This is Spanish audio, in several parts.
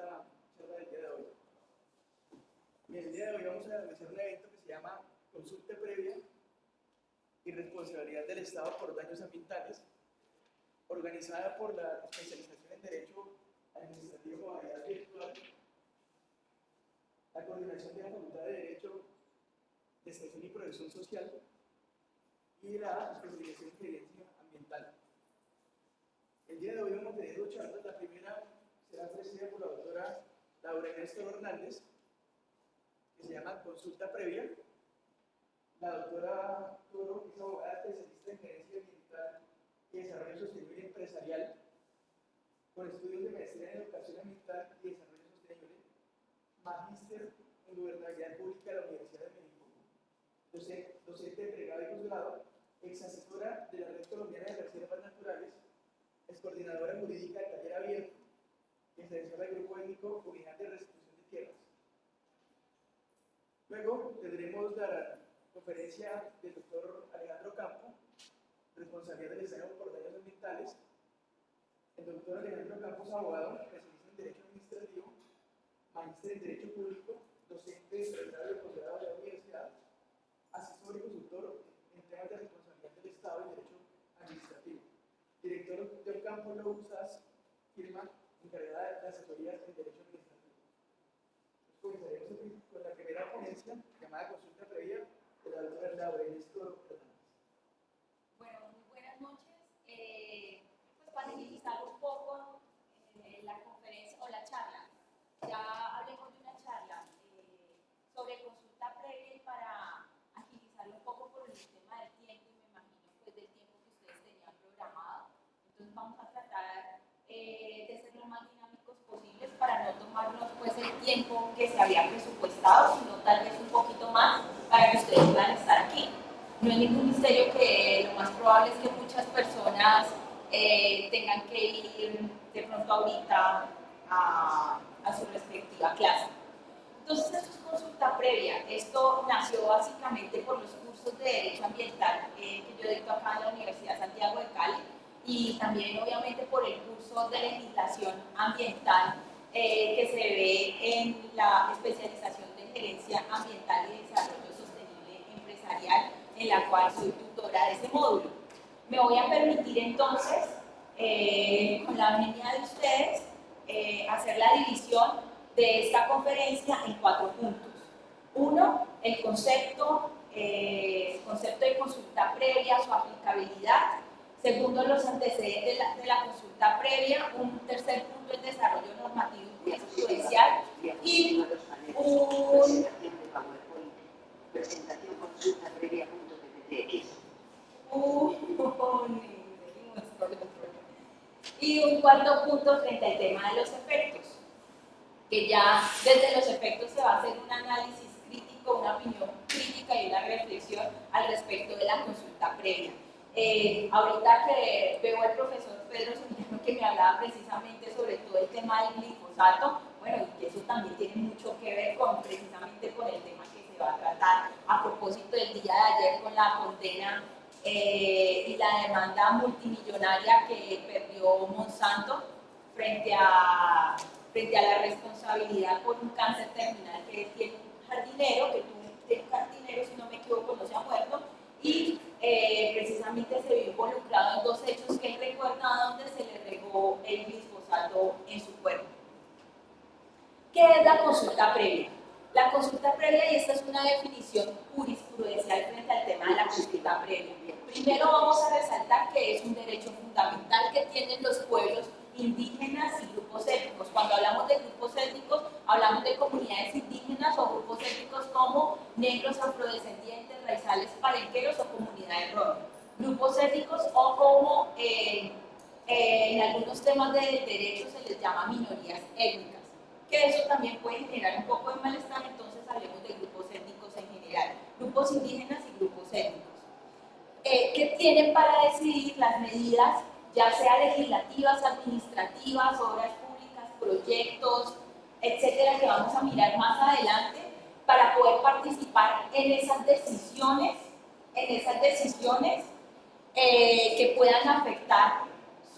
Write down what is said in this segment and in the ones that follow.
la charla del día de hoy. Y el día de hoy vamos a realizar un evento que se llama Consulta Previa y Responsabilidad del Estado por Daños Ambientales, organizada por la especialización en Derecho Administrativo Modalidad Virtual, la coordinación de la Facultad de Derecho de Extensión y Protección Social y la especialización en Gerencia Ambiental. El día de hoy vamos a tener dos charlas. La primera será ofrecida por la doctora Laura Ernesto Hernández, que se llama Consulta Previa. La doctora Toro es abogada especialista en gerencia ambiental y desarrollo sostenible empresarial, con estudios de maestría en educación ambiental y desarrollo sostenible, magíster en gobernabilidad pública de la Universidad de México, docente de pregrado y posgrado, ex asesora de la Red Colombiana de Reservas Naturales, es coordinadora jurídica del Taller Abierto, extensora del Grupo Étnico Unidad de Restitución de Tierras. Luego tendremos la conferencia del doctor Alejandro Campo, responsabilidad del Estado por daños ambientales. El doctor Alejandro Campo es abogado, especialista en Derecho Administrativo, magíster en Derecho Público, docente de pregrado y posgrado de la universidad, asesor y consultor en temas de responsabilidad del Estado y Derecho Administrativo. Director del campo Lousas, firma encargada de asesorías en Derecho Administrativo. Comenzaremos con la primera ponencia llamada Consulta Previa de la doctora Laura Ernesto Hernández. Bueno, muy buenas noches. Pues para agilizar un poco la conferencia o la charla, ya hablemos de una charla sobre consulta previa y para agilizarlo un poco por el tema del tiempo y me imagino pues del tiempo que ustedes tenían programado. Entonces vamos a tratar de ser lo más dinámicos posibles para no tomarnos pues el tiempo que se había presupuestado, sino tal vez un poquito más para que ustedes puedan estar aquí. No es ningún misterio que lo más probable es que muchas personas tengan que ir de pronto ahorita a su respectiva clase. Entonces, esto es consulta previa. Esto nació básicamente por los cursos de Derecho Ambiental que yo dicto acá en la Universidad Santiago de Cali y también obviamente por el curso de Legislación Ambiental que se ve en la especialización de Gerencia Ambiental y Desarrollo Sostenible Empresarial, en la cual soy tutora de ese módulo. Me voy a permitir entonces, con la venia de ustedes, hacer la división de esta conferencia en 4 puntos. Uno, el concepto de consulta previa, su aplicabilidad. Segundo, los antecedentes de la consulta previa. Un tercer punto, el desarrollo normativo y jurisprudencial. Y un presentación consulta previa.pptx. Y un cuarto punto frente al tema de los efectos, que ya desde los efectos se va a hacer un análisis crítico, una opinión crítica y una reflexión al respecto de la consulta previa. Ahorita que veo al profesor Pedro Soriano que me hablaba precisamente sobre todo el tema del glifosato, bueno, y que eso también tiene mucho que ver precisamente con el tema que se va a tratar a propósito del día de ayer con la condena y la demanda multimillonaria que perdió Monsanto frente a la responsabilidad por un cáncer terminal que tiene un jardinero, si no me equivoco, no se ha muerto, y precisamente se vio involucrado en 2 hechos que él recuerda donde se le regó el glifosato en su cuerpo. ¿Qué es la consulta previa? La consulta previa, y esta es una definición jurisprudencial frente al tema de la consulta previa. Primero vamos a resaltar que es un derecho fundamental que tienen los pueblos indígenas y grupos étnicos. Cuando hablamos de grupos étnicos, hablamos de comunidades indígenas o grupos étnicos como negros, afrodescendientes, raizales, palenqueros o comunidades romas. Grupos étnicos o como en algunos temas de derecho se les llama minorías étnicas, que eso también puede generar un poco de malestar, entonces hablemos de grupos étnicos en general, grupos indígenas y grupos étnicos. Que tienen para decidir las medidas, ya sea legislativas, administrativas, obras públicas, proyectos, etcétera, que vamos a mirar más adelante, para poder participar en esas decisiones que puedan afectar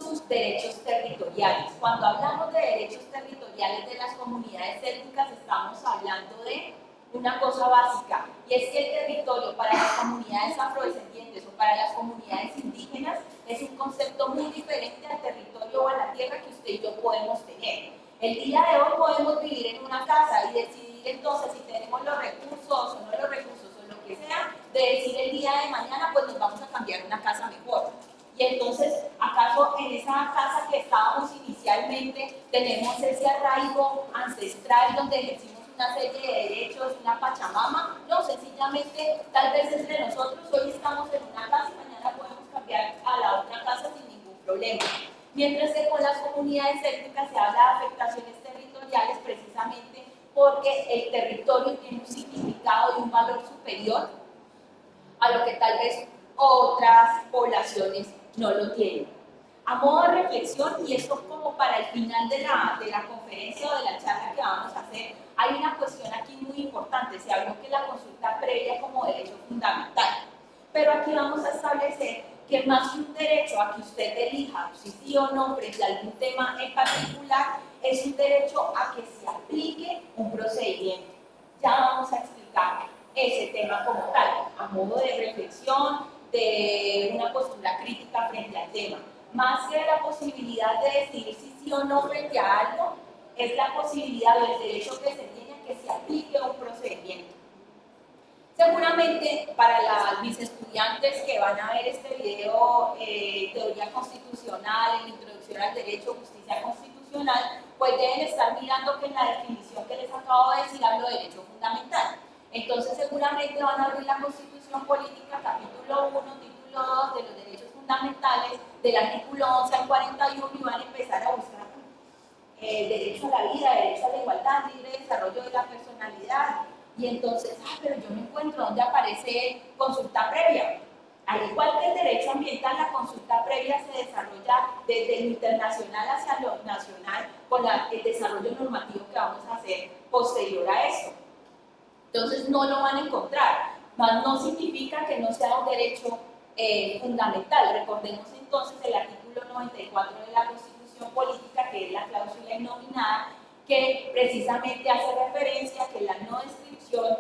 sus derechos territoriales. Cuando hablamos de derechos territoriales de las comunidades étnicas, estamos hablando de una cosa básica, y es que el territorio para las comunidades afrodescendientes o para las comunidades indígenas es un concepto muy diferente al territorio o a la tierra que usted y yo podemos tener. El día de hoy podemos vivir en una casa y decidir entonces si tenemos los recursos o no los recursos o lo que sea, de decir el día de mañana pues nos vamos a cambiar una casa mejor. Y entonces, ¿acaso en esa casa que estábamos inicialmente tenemos ese arraigo ancestral donde ejercimos una serie de derechos, una pachamama? No, sencillamente, tal vez entre nosotros hoy estamos en una casa y mañana podemos cambiar a la otra casa sin ningún problema. Mientras que con las comunidades étnicas se habla de afectaciones territoriales precisamente porque el territorio tiene un significado y un valor superior a lo que tal vez otras poblaciones no lo tienen. A modo de reflexión, y esto como para el final de la conferencia o de la charla que vamos a hacer, hay una cuestión aquí muy importante. Se habló que la consulta previa como derecho fundamental, pero aquí vamos a establecer que más que un derecho a que usted elija si sí o no frente a algún tema en particular, es un derecho a que se aplique un procedimiento. Ya vamos a explicar ese tema como tal, a modo de reflexión, de una postura crítica frente al tema. Más que la posibilidad de decidir si sí o no frente a algo, es la posibilidad o el derecho que se tiene a que se aplique un procedimiento. Seguramente para mis estudiantes que van a ver este video, teoría constitucional, en introducción al derecho, justicia constitucional, pues deben estar mirando que en la definición que les acabo de decir hablo de derecho fundamental. Entonces seguramente van a abrir la Constitución Política, capítulo 1, título 2 de los derechos fundamentales, del artículo 11 al 41, y van a empezar a buscar derecho a la vida, derecho a la igualdad, libre desarrollo de la personalidad. Y entonces, pero yo me encuentro donde aparece consulta previa. Al igual que el derecho ambiental, la consulta previa se desarrolla desde lo internacional hacia lo nacional con el desarrollo normativo que vamos a hacer posterior a eso. Entonces no lo van a encontrar, mas no significa que no sea un derecho fundamental. Recordemos entonces el artículo 94 de la Constitución Política, que es la cláusula innominada, que precisamente hace referencia a que la no descripción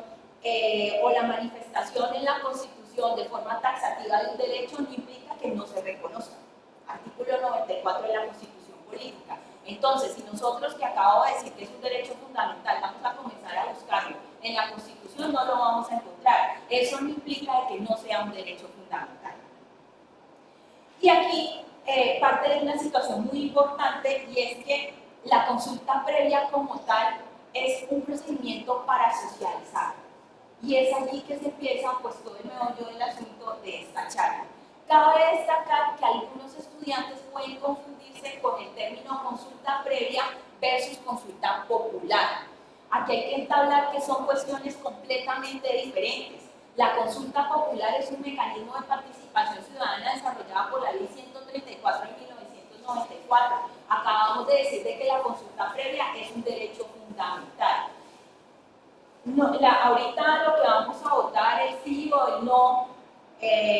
o la manifestación en la Constitución de forma taxativa de un derecho no implica que no se reconozca. Artículo 94 de la Constitución Política. Entonces, si nosotros, que acabo de decir que es un derecho fundamental, vamos a comenzar a buscarlo en la Constitución, no lo vamos a encontrar. Eso no implica que no sea un derecho fundamental. Y aquí parte de una situación muy importante, y es que la consulta previa como tal es un procedimiento para socializar. Y es allí que se empieza pues todo el meollo del asunto de esta charla. Cabe destacar que algunos estudiantes pueden confundirse con el término consulta previa versus consulta popular. Aquí hay que entablar que son cuestiones completamente diferentes. La consulta popular es un mecanismo de participación ciudadana desarrollada por la Ley 134 de 1994. Acabamos de decir de que la consulta previa es un derecho fundamental. No, ahorita lo que vamos a votar es sí o el no.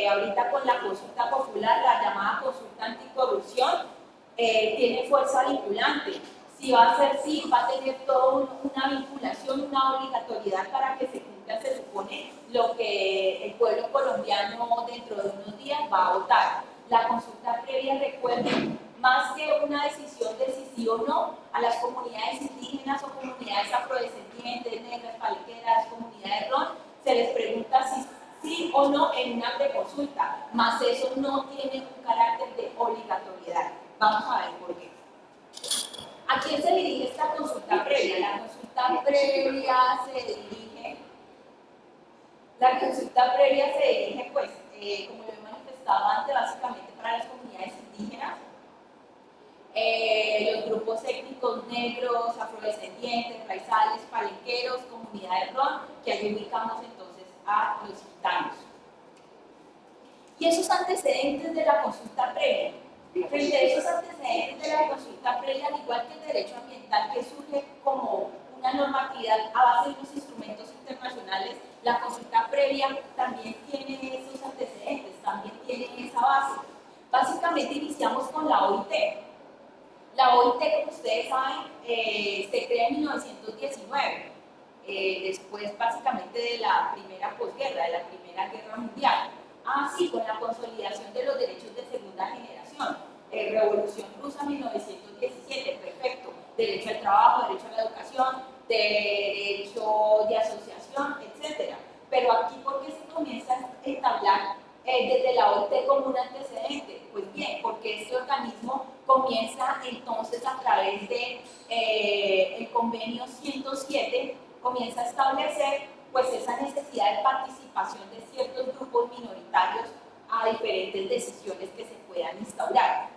Ahorita con la consulta popular, la llamada consulta anticorrupción, tiene fuerza vinculante. Si va a ser sí, va a tener toda una vinculación, una obligatoriedad para que se cumpla, se supone, lo que el pueblo colombiano dentro de unos días va a votar. La consulta previa, recuerden, más que una decisión de si sí o no, a las comunidades indígenas o comunidades afrodescendientes, negras, palenqueras, comunidades ron, se les pregunta si sí o no en una preconsulta, más eso no tiene un carácter de obligatoriedad. Vamos a ver por qué. ¿A quién se dirige esta consulta previa? La consulta previa se dirige, pues, como lo he manifestado antes, básicamente para las comunidades indígenas, los grupos étnicos negros, afrodescendientes, raizales, palenqueros, comunidades ron, que allí ubicamos entonces a los gitanos. Y esos antecedentes de la consulta previa, frente a esos antecedentes de la consulta previa, al igual que el derecho ambiental que surge como una normatividad a base de unos instrumentos internacionales, la consulta previa también tiene esos antecedentes, también tiene esa base. básicamente iniciamos con la OIT. La OIT, como ustedes saben, se crea en 1919, después básicamente de la primera posguerra, de la Primera Guerra Mundial. Así, con la consolidación de los derechos de segunda generación. Revolución Rusa 1917, perfecto. Derecho al trabajo, derecho a la educación, derecho de asociación, etc. Pero aquí, ¿por qué se comienza a entablar desde la OIT como un antecedente? Pues bien, porque este organismo comienza entonces a través de el convenio 107, comienza a establecer pues esa necesidad de participación de ciertos grupos minoritarios a diferentes decisiones que se puedan instaurar.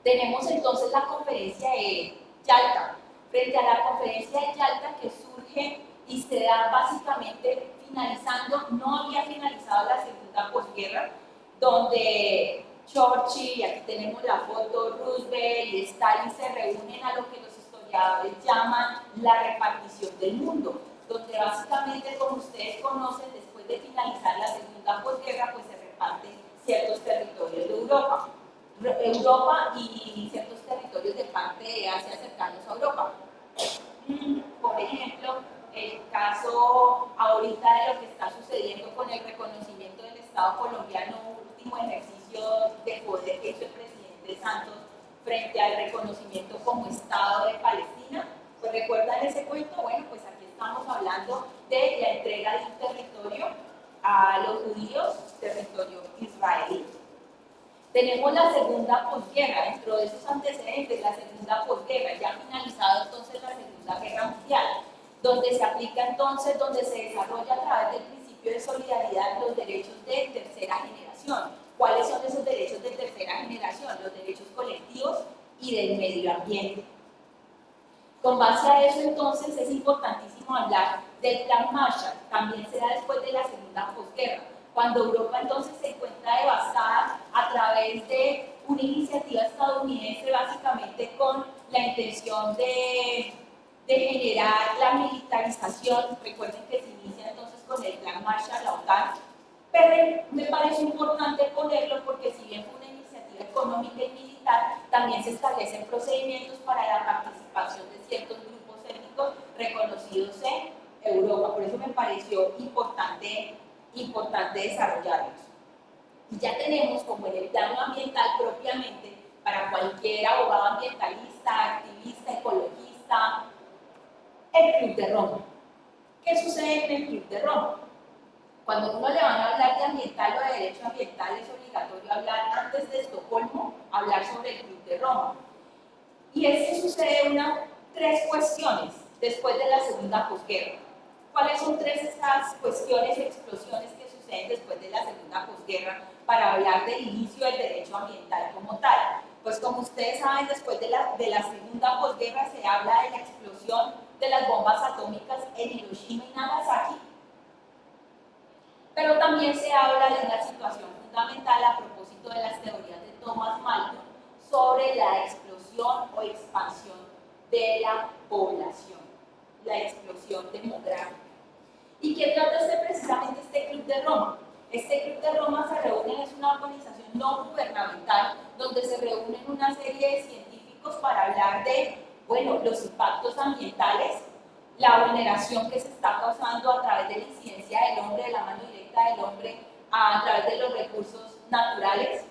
Tenemos entonces la conferencia de Yalta. Frente a la conferencia de Yalta, que surge y se da básicamente finalizando, no había finalizado la segunda posguerra, donde Churchill, y aquí tenemos la foto, Roosevelt y Stalin se reúnen a lo que los historiadores llaman la repartición del mundo, donde básicamente, como ustedes conocen, después de finalizar la segunda posguerra, pues se reparten ciertos territorios de Europa y ciertos territorios de parte de Asia cercanos a Europa. Por ejemplo, el caso ahorita de lo que está sucediendo con el reconocimiento del Estado colombiano, último ejercicio de poder que hizo el presidente Santos frente al reconocimiento como Estado de Palestina. Pues recuerdan ese cuento. Bueno, pues aquí estamos hablando de la entrega de un territorio a los judíos, territorio israelí. Tenemos la segunda posguerra, dentro de esos antecedentes, la segunda posguerra, ya finalizado entonces la Segunda Guerra Mundial, donde se aplica entonces, donde se desarrolla a través del principio de solidaridad los derechos de tercera generación. ¿Cuáles son esos derechos de tercera generación? Los derechos colectivos y del medio ambiente. Con base a eso, entonces, es importantísimo hablar del Plan Marshall, también se da después de la segunda posguerra, cuando Europa entonces se encuentra devastada a través de una iniciativa estadounidense básicamente con la intención de generar la militarización. Recuerden que se inicia entonces con el Plan Marshall, la OTAN, pero me parece importante ponerlo porque si bien fue una iniciativa económica y militar, también se establecen procedimientos para la participación de ciertos grupos étnicos reconocidos en Europa. Por eso me pareció importante desarrollarlos. Y ya tenemos, como en el plano ambiental propiamente, para cualquier abogado ambientalista, activista, ecologista, el Club de Roma. ¿Qué sucede en el Club de Roma? Cuando uno le van a hablar de ambiental o de derecho ambiental, es obligatorio hablar antes de Estocolmo, hablar sobre el Club de Roma. Y es que sucede tres cuestiones después de la segunda posguerra. ¿Cuáles son tres esas cuestiones, explosiones que suceden después de la segunda posguerra para hablar del inicio del derecho ambiental como tal? Pues como ustedes saben, después de la segunda posguerra se habla de la explosión de las bombas atómicas en Hiroshima y Nagasaki, pero también se habla de una situación fundamental a propósito de las teorías de Thomas Malthus sobre la explosión o expansión de la población, la explosión demográfica. ¿Y qué trata precisamente este Club de Roma? Este Club de Roma se reúne, es una organización no gubernamental, donde se reúnen una serie de científicos para hablar de, bueno, los impactos ambientales, la vulneración que se está causando a través de la incidencia del hombre, de la mano directa del hombre, a través de los recursos naturales,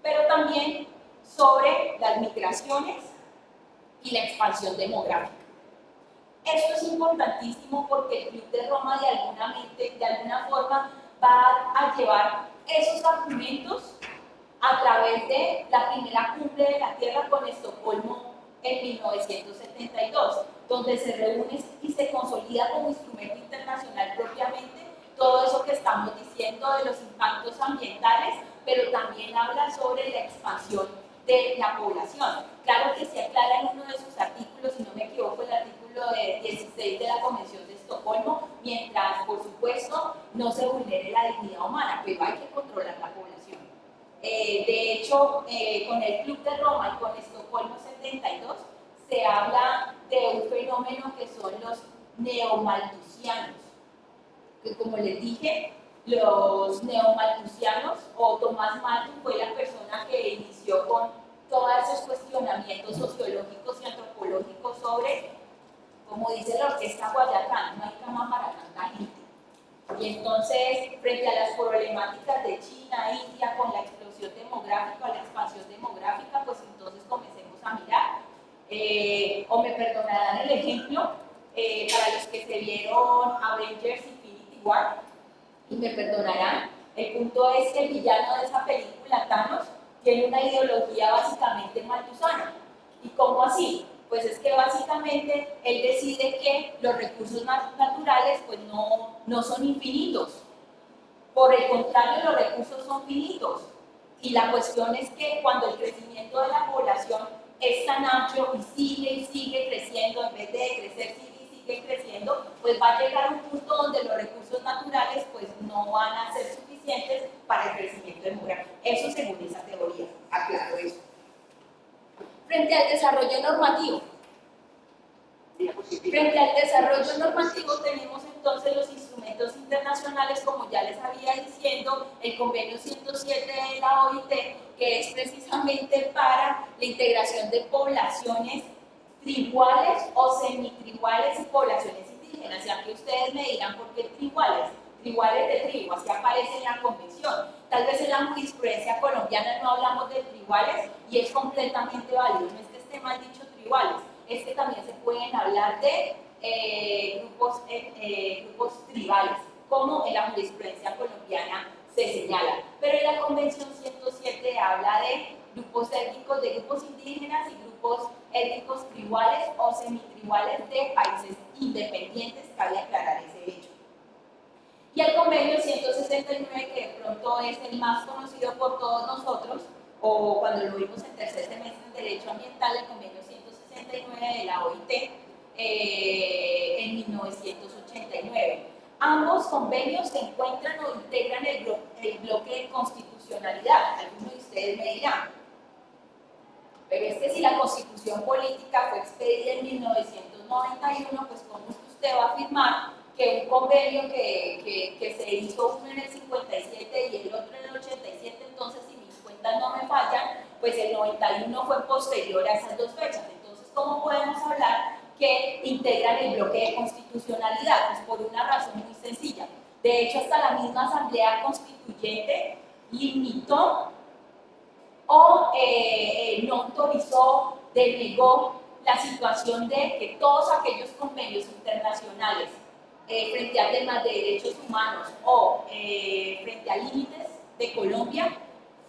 pero también sobre las migraciones y la expansión demográfica. Esto es importantísimo porque el Club de Roma de alguna forma va a llevar esos argumentos a través de la primera cumbre de la Tierra con Estocolmo en 1972, donde se reúne y se consolida como instrumento internacional propiamente todo eso que estamos diciendo de los impactos ambientales, pero también habla sobre la expansión de la población. Claro que se aclara en uno de sus artículos, si no me equivoco, el artículo 16 de la Convención de Estocolmo, mientras, por supuesto, no se vulnere la dignidad humana, pero hay que controlar la población. De hecho, con el Club de Roma y con Estocolmo 72, se habla de un fenómeno que son los neomalthusianos, que como les dije, los neomalthusianos, o Tomás Malthus fue la persona que inició con todos esos cuestionamientos sociológicos y antropológicos sobre, como dice la orquesta Guayacán, no hay cama para tanta gente. Y entonces, frente a las problemáticas de China, India, con la explosión demográfica o la expansión demográfica, pues entonces comencemos a mirar. O me perdonarán el ejemplo, para los que se vieron Avengers Infinity War, y me perdonarán, el punto es que el villano de esa película, Thanos, tiene una ideología básicamente malthusana. ¿Y cómo así? Pues es que básicamente él decide que los recursos naturales pues no son infinitos. Por el contrario, los recursos son finitos. Y la cuestión es que cuando el crecimiento de la población es tan amplio y sigue creciendo, en vez de crecer, sigue creciendo, pues va a llegar un punto donde los recursos naturales pues no van a ser suficientes para el crecimiento demográfico. Eso según esa teoría. Aclaro eso. Frente al desarrollo normativo. Frente al desarrollo normativo tenemos entonces los instrumentos internacionales, como ya les había diciendo, el convenio 107 de la OIT, que es precisamente para la integración de poblaciones tribales o semitribales y poblaciones indígenas. Ya que ustedes me dirán por qué tribales, tribales de tribu, así aparece en la convención. Tal vez en la jurisprudencia colombiana no hablamos de tribales y es completamente válido, no es que esté mal dicho tribales, es que también se pueden hablar de grupos tribales, como en la jurisprudencia colombiana se señala. Pero en la Convención 107 habla de grupos étnicos, de grupos indígenas y grupos étnicos tribales o semitribales de países independientes, cabe aclarar ese hecho. Y el convenio 169, que de pronto es el más conocido por todos nosotros, o cuando lo vimos en tercer semestre en Derecho Ambiental, el convenio 169 de la OIT, en 1989. Ambos convenios se encuentran o integran el bloque de constitucionalidad. Algunos de ustedes me dirán, pero es que si la Constitución Política fue expedida en 1991, pues ¿cómo usted va a afirmar que un convenio que se hizo uno en el 57 y el otro en el 87, entonces si mis cuentas no me fallan, pues el 91 fue posterior a esas dos fechas? Entonces, ¿cómo podemos hablar que integran el bloque de constitucionalidad? Pues por una razón muy sencilla. De hecho, hasta la misma Asamblea Constituyente limitó o no autorizó, denegó la situación de que todos aquellos convenios internacionales frente a temas de derechos humanos o frente a límites de Colombia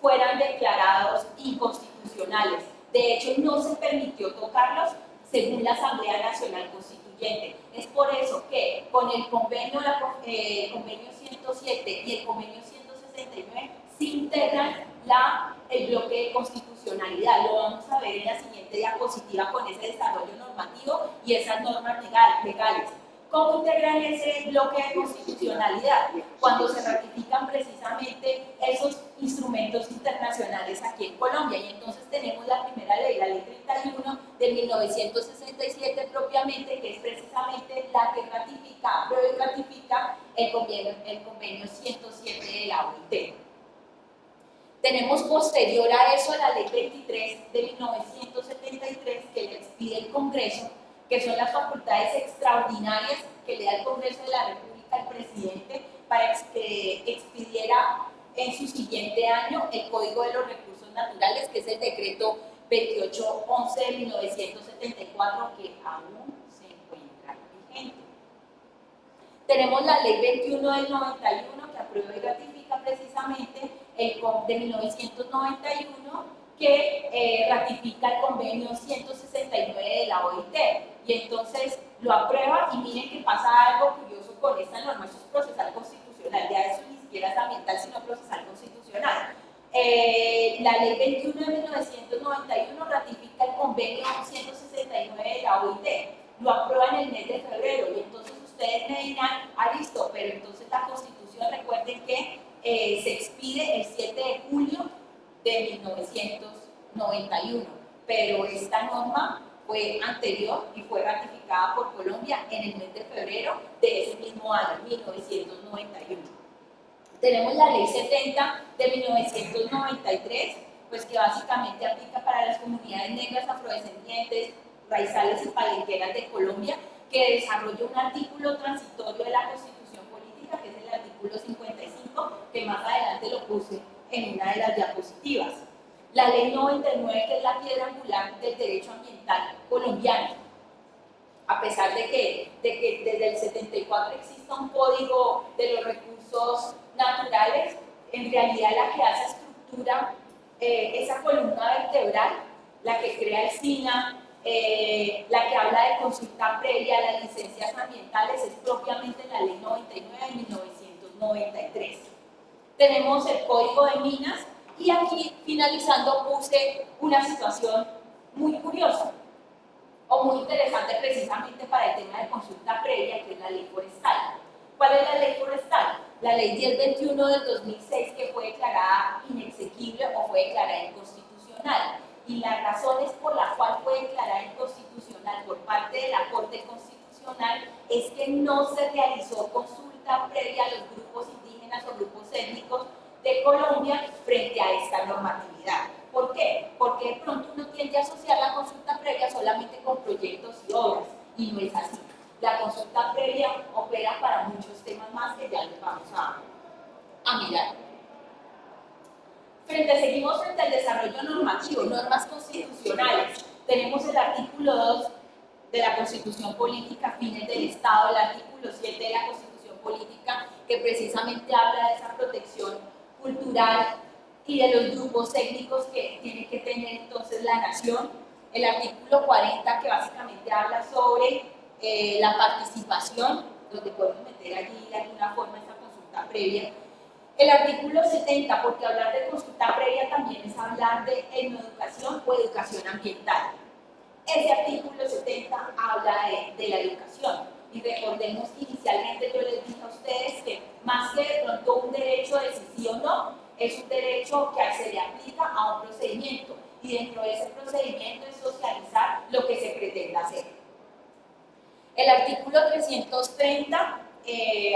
fueran declarados inconstitucionales. De hecho, no se permitió tocarlos según la Asamblea Nacional Constituyente. Es por eso que con el convenio 107 y el convenio 169 se integran el bloque de constitucionalidad. Lo vamos a ver en la siguiente diapositiva con ese desarrollo normativo y esas normas legales. ¿Cómo integran ese bloque de constitucionalidad? Cuando se ratifican precisamente esos instrumentos internacionales aquí en Colombia. Y entonces tenemos la primera ley, la ley 31 de 1967 propiamente, que es precisamente la que aprueba y ratifica el convenio 107 de la OIT. Tenemos posterior a eso la ley 23 de 1973, que le expide el Congreso, que son las facultades extraordinarias que le da el Congreso de la República al presidente para que expidiera en su siguiente año el Código de los Recursos Naturales, que es el decreto 2811 de 1974, que aún se encuentra vigente. Tenemos la ley 21 del 91, que aprueba y ratifica precisamente el de 1991, que ratifica el convenio 169 de la OIT. Y entonces lo aprueba, y miren que pasa algo curioso con esta norma. Eso es procesal constitucional, ya eso ni siquiera es ambiental, sino procesal constitucional. La ley 21 de 1991 ratifica el convenio 169 de la OIT, lo aprueba en el mes de febrero, y entonces ustedes me dirán, listo, pero entonces la Constitución, recuerden que se expide el 7 de julio de 1991, pero esta norma fue anterior y fue ratificada por Colombia en el mes de febrero de ese mismo año, 1991. Tenemos la Ley 70 de 1993, pues que básicamente aplica para las comunidades negras, afrodescendientes, raizales y palenqueras de Colombia, que desarrolla un artículo transitorio de la Constitución Política, que es el artículo 55, que más adelante lo puse en una de las diapositivas. La Ley 99, que es la piedra angular del derecho ambiental colombiano. A pesar de que desde el 74 exista un código de los recursos naturales, en realidad la que hace estructura esa columna vertebral, la que crea el SINA, la que habla de consulta previa, las licencias ambientales, es propiamente la Ley 99 de 1993. Tenemos el Código de Minas y aquí, finalizando, puse una situación muy curiosa o muy interesante precisamente para el tema de consulta previa, que es la ley forestal. ¿Cuál es la ley forestal? La ley 1021 del 2006, que fue declarada inexequible o fue declarada inconstitucional. Y las razones por las cuales fue declarada inconstitucional por parte de la Corte Constitucional es que no se realizó consulta previa a los grupos indígenas o grupos étnicos de Colombia frente a esta normatividad. ¿Por qué? Porque de pronto uno tiende a asociar la consulta previa solamente con proyectos y obras, y no es así. La consulta previa opera para muchos temas más que ya les vamos a mirar. Seguimos frente al desarrollo normativo, normas constitucionales. Tenemos el artículo 2 de la Constitución Política, fines del Estado, el artículo 7 de la Constitución Política, que precisamente habla de esa protección cultural y de los grupos étnicos que tiene que tener entonces la nación. El artículo 40, que básicamente habla sobre la participación, donde podemos meter allí de alguna forma esa consulta previa. El artículo 70, porque hablar de consulta previa también es hablar de educación o educación ambiental. Ese artículo 70 habla de la educación. Y recordemos que inicialmente yo les dije a ustedes que más que de pronto un derecho de si sí o no, es un derecho que se le aplica a un procedimiento. Y dentro de ese procedimiento es socializar lo que se pretende hacer. El artículo 330,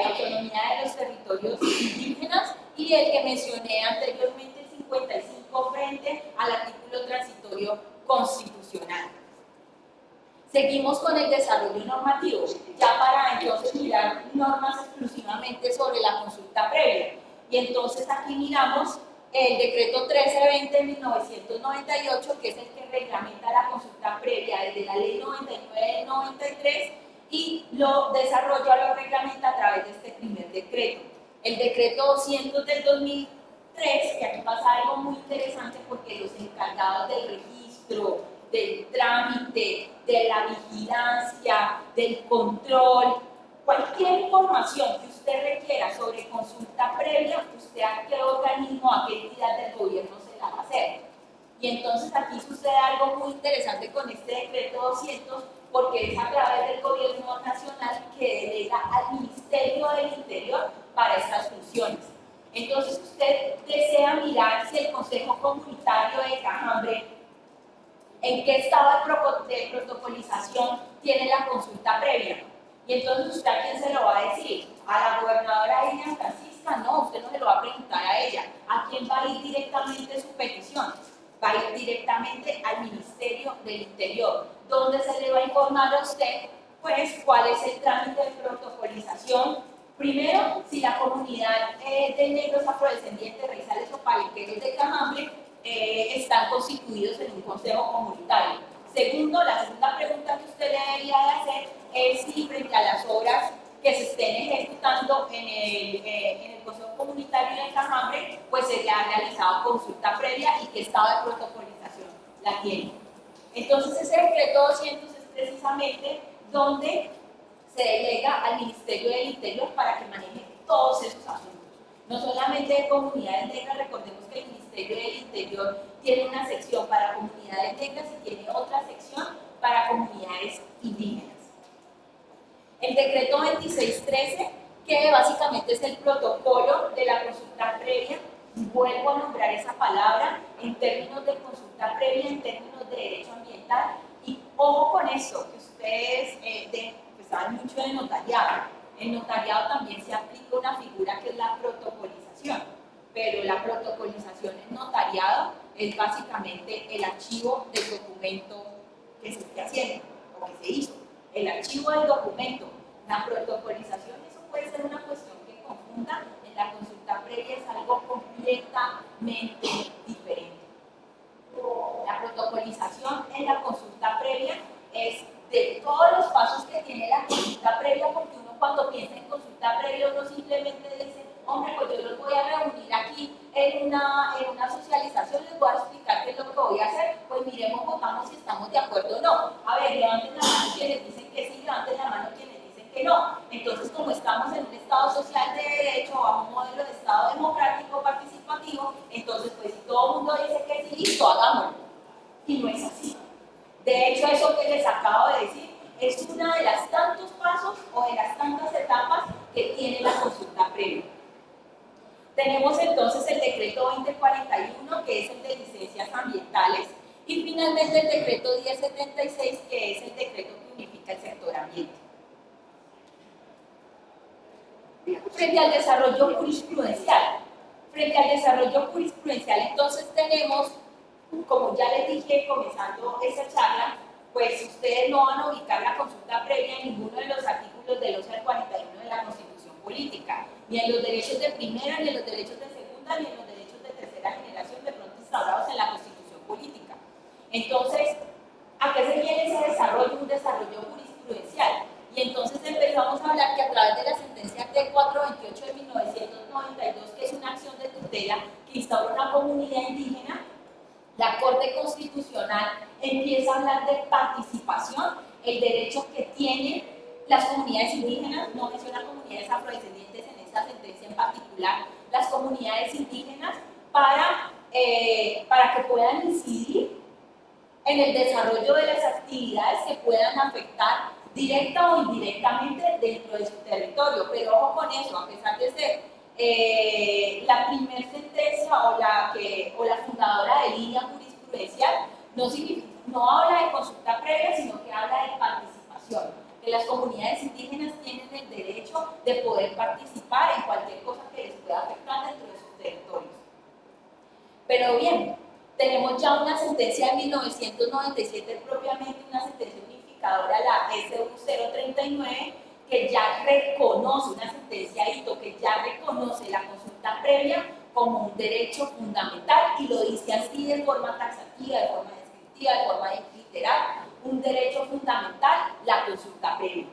autonomía de los territorios indígenas, y el que mencioné anteriormente, el 55, frente al artículo transitorio constitucional. Seguimos con el desarrollo normativo, ya para entonces mirar normas exclusivamente sobre la consulta previa. Y entonces aquí miramos el decreto 1320 de 1998, que es el que reglamenta la consulta previa desde la ley 99 del 93, y lo desarrolla, lo reglamenta a través de este primer decreto. El decreto 200 del 2003, que aquí pasa algo muy interesante porque los encargados del registro, del trámite, de la vigilancia, del control, cualquier información que usted requiera sobre consulta previa, usted a qué organismo, a qué entidad del gobierno se la va a hacer. Y entonces aquí sucede algo muy interesante con este decreto 200, porque es a través del gobierno nacional que delega al Ministerio del Interior para estas funciones. Entonces usted desea mirar si el Consejo Comunitario de Cajambre, en qué estado de protocolización tiene la consulta previa. Y entonces usted a quién se lo va a decir, a la gobernadora Irian Francisca, no, usted no se lo va a preguntar a ella. ¿A quién va a ir directamente su petición? Va a ir directamente al Ministerio del Interior, donde se le va a informar a usted, pues, cuál es el trámite de protocolización. Primero, si la comunidad de negros, afrodescendientes, raizales o palenqueros de Cajambre están constituidos en un consejo comunitario. Segundo, la segunda pregunta que usted le debería de hacer es si frente a las obras que se estén ejecutando en el Consejo Comunitario de Cajambre, pues se le ha realizado consulta previa y qué estado de protocolización la tiene. Entonces ese decreto 200 es precisamente donde se delega al Ministerio del Interior para que maneje todos esos asuntos. No solamente de comunidades negras, recordemos que el Ministerio del Interior tiene una sección para comunidades negras y tiene otra sección para comunidades indígenas. El decreto 2613, que básicamente es el protocolo de la consulta previa, vuelvo a nombrar esa palabra en términos de consulta previa, en términos de derecho ambiental, y ojo con eso, que ustedes saben mucho de notariado. En notariado también se aplica una figura que es la protocolización. protocolización, pero la protocolización en notariado es básicamente el archivo del documento que se esté haciendo o que se hizo. El archivo del documento, la protocolización, eso puede ser una cuestión que confunda. En la consulta previa es algo completamente diferente. La protocolización en la consulta previa es de todos los pasos que tiene la consulta previa, porque uno cuando piensa en consulta previa uno simplemente dice, hombre, pues yo los voy a reunir aquí en una socialización, les voy a explicar qué es lo que voy a hacer, pues miremos, votamos si estamos de acuerdo o no. A ver, levanten la mano quienes dicen que sí, levanten la mano quienes dicen que no. Entonces, como estamos en un Estado social de derecho, a un modelo de Estado democrático participativo, entonces, pues si todo el mundo dice que sí, listo, hagámoslo. Y no es así. De hecho, eso que les acabo de decir es una de las tantos pasos o de las tantas etapas que tiene la consulta previa. Tenemos entonces el decreto 2041, que es el de licencias ambientales, y finalmente el decreto 1076, que es el decreto que unifica el sector ambiente. Frente al desarrollo jurisprudencial. Entonces tenemos, como ya les dije comenzando esta charla, pues ustedes no van a ubicar la consulta previa en ninguno de los artículos del 11 al 41 de la Constitución Política, ni en los derechos de primera, ni en los derechos de segunda, ni en los derechos de tercera generación de pronto instaurados en la Constitución Política. Entonces, ¿a qué se viene ese desarrollo? Un desarrollo jurisprudencial. Y entonces empezamos a hablar que a través de la sentencia T428 de 1992, que es una acción de tutela que instaura una comunidad indígena, la Corte Constitucional empieza a hablar de participación, el derecho que tienen las comunidades indígenas, no menciona comunidades afrodescendientes en esta sentencia en particular, las comunidades indígenas para que puedan incidir en el desarrollo de las actividades que puedan afectar directa o indirectamente dentro de su territorio. Pero ojo con eso, a pesar de ser la primera sentencia o la fundadora de línea jurisprudencial, no habla de consulta previa, sino que habla de participación, que las comunidades indígenas tienen el derecho de poder participar en cualquier cosa que les pueda afectar dentro de sus territorios. Pero bien, tenemos ya una sentencia de 1997, propiamente una sentencia unificadora, la SU 039, que ya reconoce, una sentencia hito, que ya reconoce la consulta previa como un derecho fundamental y lo dice así de forma taxativa, de forma descriptiva, de forma literal, un derecho fundamental, la consulta previa.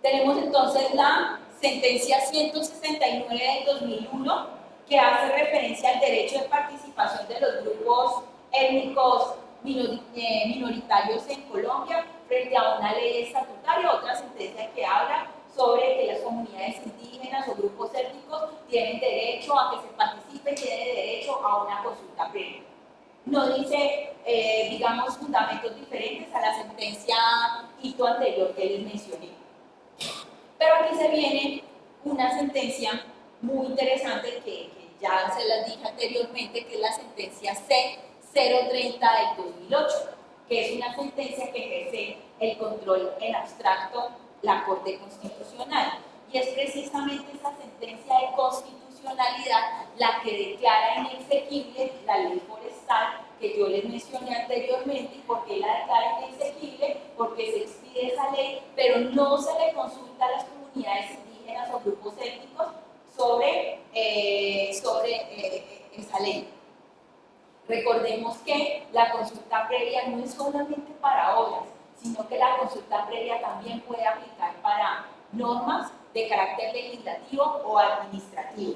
Tenemos entonces la sentencia 169 del 2001, que hace referencia al derecho de participación de los grupos étnicos minoritarios en Colombia frente a una ley estatutaria, otra sentencia que habla sobre que las comunidades indígenas o grupos étnicos tienen derecho a que se participe, tienen derecho a una consulta previa. No dice, digamos, fundamentos diferentes a la sentencia hito anterior que les mencioné. Pero aquí se viene una sentencia muy interesante que ya se las dije anteriormente, que es la sentencia C030 del 2008, que es una sentencia que ejerce el control en abstracto la Corte Constitucional. Y es precisamente esa sentencia de constitucionalidad la que declara inexequible la ley forestal que yo les mencioné anteriormente. ¿Y por qué la declara inexequible? Porque se expide esa ley, pero no se le consulta a las comunidades indígenas o grupos étnicos sobre esa ley. Recordemos que la consulta previa no es solamente para obras, sino que la consulta previa también puede aplicar para normas de carácter legislativo o administrativo.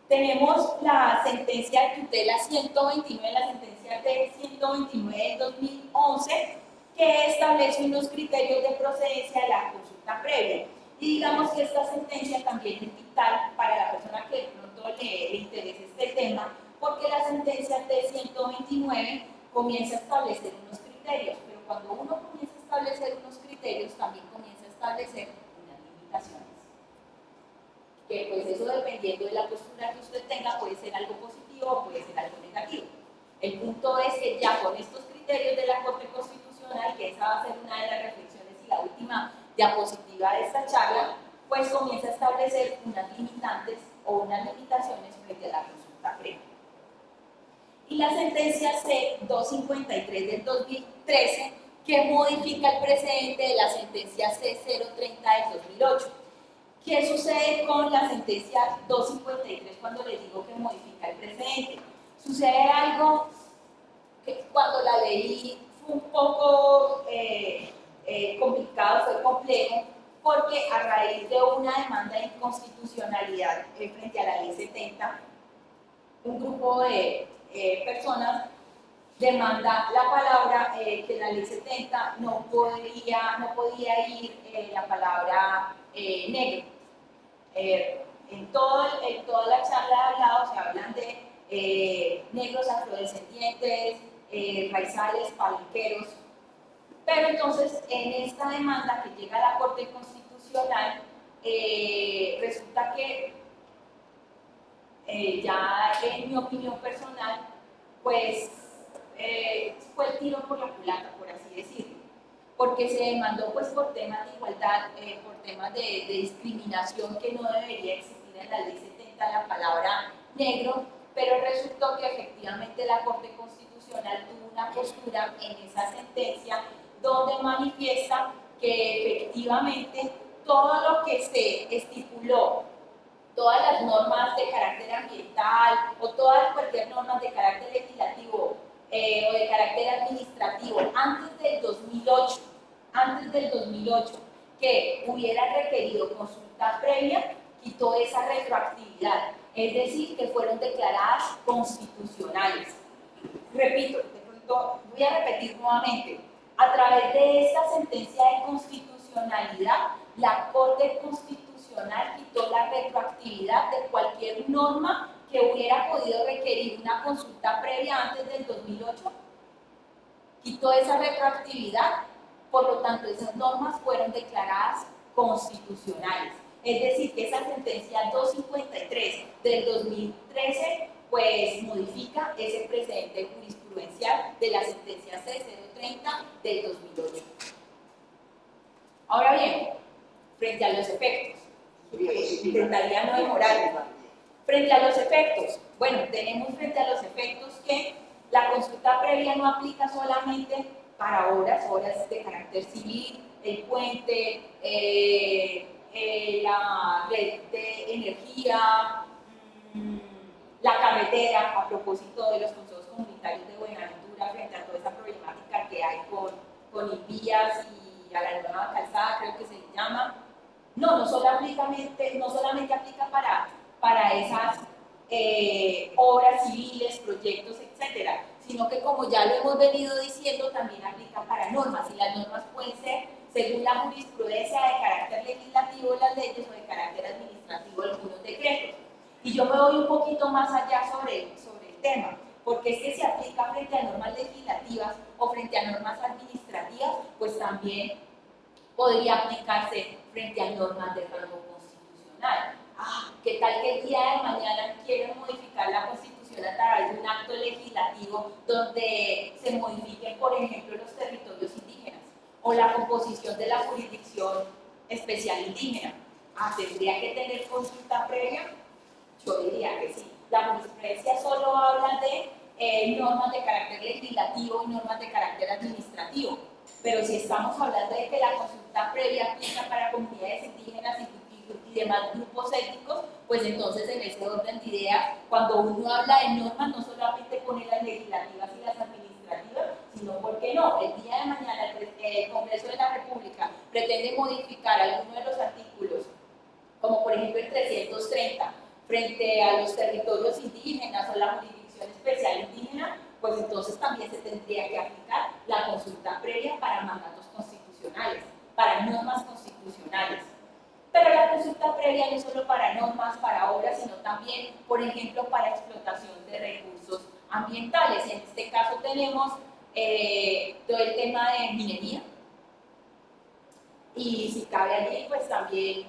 Tenemos la sentencia de tutela 129, la sentencia de 129 del 2011, que establece unos criterios de procedencia de la consulta previa. Y digamos que esta sentencia también es vital para la persona que de pronto le interese este tema, porque la sentencia de 129 comienza a establecer unos criterios, pero cuando uno comienza a establecer unos criterios, también comienza a establecer unas limitaciones. Que pues eso, dependiendo de la postura que usted tenga, puede ser algo positivo o puede ser algo negativo. El punto es que ya con estos criterios de la Corte Constitucional, que esa va a ser una de las reflexiones y la última diapositiva de esta charla, pues comienza a establecer unas limitantes o unas limitaciones frente a la consulta previa. Y la sentencia C-253 del 2013, que modifica el precedente de la sentencia C-030 del 2008. ¿Qué sucede con la sentencia 253 cuando les digo que modifica el precedente? Sucede algo que cuando la leí fue un poco complicado, fue complejo, porque a raíz de una demanda de inconstitucionalidad frente a la ley 70, un grupo de personas demanda la palabra que la ley 70 no podía ir la palabra negro. En toda la charla de hablado se hablan de negros afrodescendientes, raizales, palenqueros, pero entonces en esta demanda que llega a la Corte Constitucional resulta que ya en mi opinión personal pues fue el tiro por la culata, por así decirlo, porque se demandó pues por temas de igualdad, por temas de discriminación que no debería existir en la ley 70 la palabra negro, pero resultó que efectivamente la Corte Constitucional tuvo una postura en esa sentencia donde manifiesta que efectivamente todo lo que se estipuló, todas las normas de carácter ambiental o todas cualquier normas de carácter legislativo o de carácter administrativo antes del 2008, que hubiera requerido consulta previa, quitó esa retroactividad, es decir, que fueron declaradas constitucionales. Repito, de pronto voy a repetir nuevamente, a través de esta sentencia de constitucionalidad, la Corte Constitucional quitó la retroactividad de cualquier norma que hubiera podido requerir una consulta previa antes del 2008, quitó esa retroactividad, por lo tanto esas normas fueron declaradas constitucionales. Es decir, que esa sentencia 253 del 2013 pues modifica ese precedente jurisprudencial de la sentencia C-030 del 2008. Ahora bien, frente a los efectos, intentaría no demorarme. Frente a los efectos, bueno, tenemos frente a los efectos que la consulta previa no aplica solamente para obras de carácter civil, el puente, la red de energía, la carretera, a propósito de los consejos comunitarios de Buenaventura, frente a toda esa problemática que hay con Invías y a la nueva calzada, creo que se llama. No solamente aplica para esas obras civiles, proyectos, etcétera, sino que como ya lo hemos venido diciendo, también aplica para normas, y las normas pueden ser, según la jurisprudencia, de carácter legislativo las leyes o de carácter administrativo algunos decretos. Y yo me voy un poquito más allá sobre el tema, porque es que se aplica frente a normas legislativas o frente a normas administrativas, pues también podría aplicarse frente a normas de rango constitucional. ¿Qué tal que el día de mañana quieren modificar la Constitución a través de un acto legislativo donde se modifiquen, por ejemplo, los territorios indígenas o la composición de la jurisdicción especial indígena? ¿Tendría que tener consulta previa? Yo diría que sí. La jurisprudencia solo habla de normas de carácter legislativo y normas de carácter administrativo, pero si estamos hablando de que la consulta previa aplica para comunidades indígenas y demás grupos étnicos, pues entonces en ese orden de ideas, cuando uno habla de normas, no solamente pone las legislativas y las administrativas, sino, ¿por qué no? El día de mañana el Congreso de la República pretende modificar alguno de los artículos, como por ejemplo el 330, frente a los territorios indígenas o la jurisdicción especial indígena, pues entonces también se tendría que aplicar la consulta previa para mandatos constitucionales, para normas constitucionales. Pero la consulta previa no es solo para normas, para obras, sino también, por ejemplo, para explotación de recursos ambientales. En este caso tenemos todo el tema de minería, y si cabe allí, pues también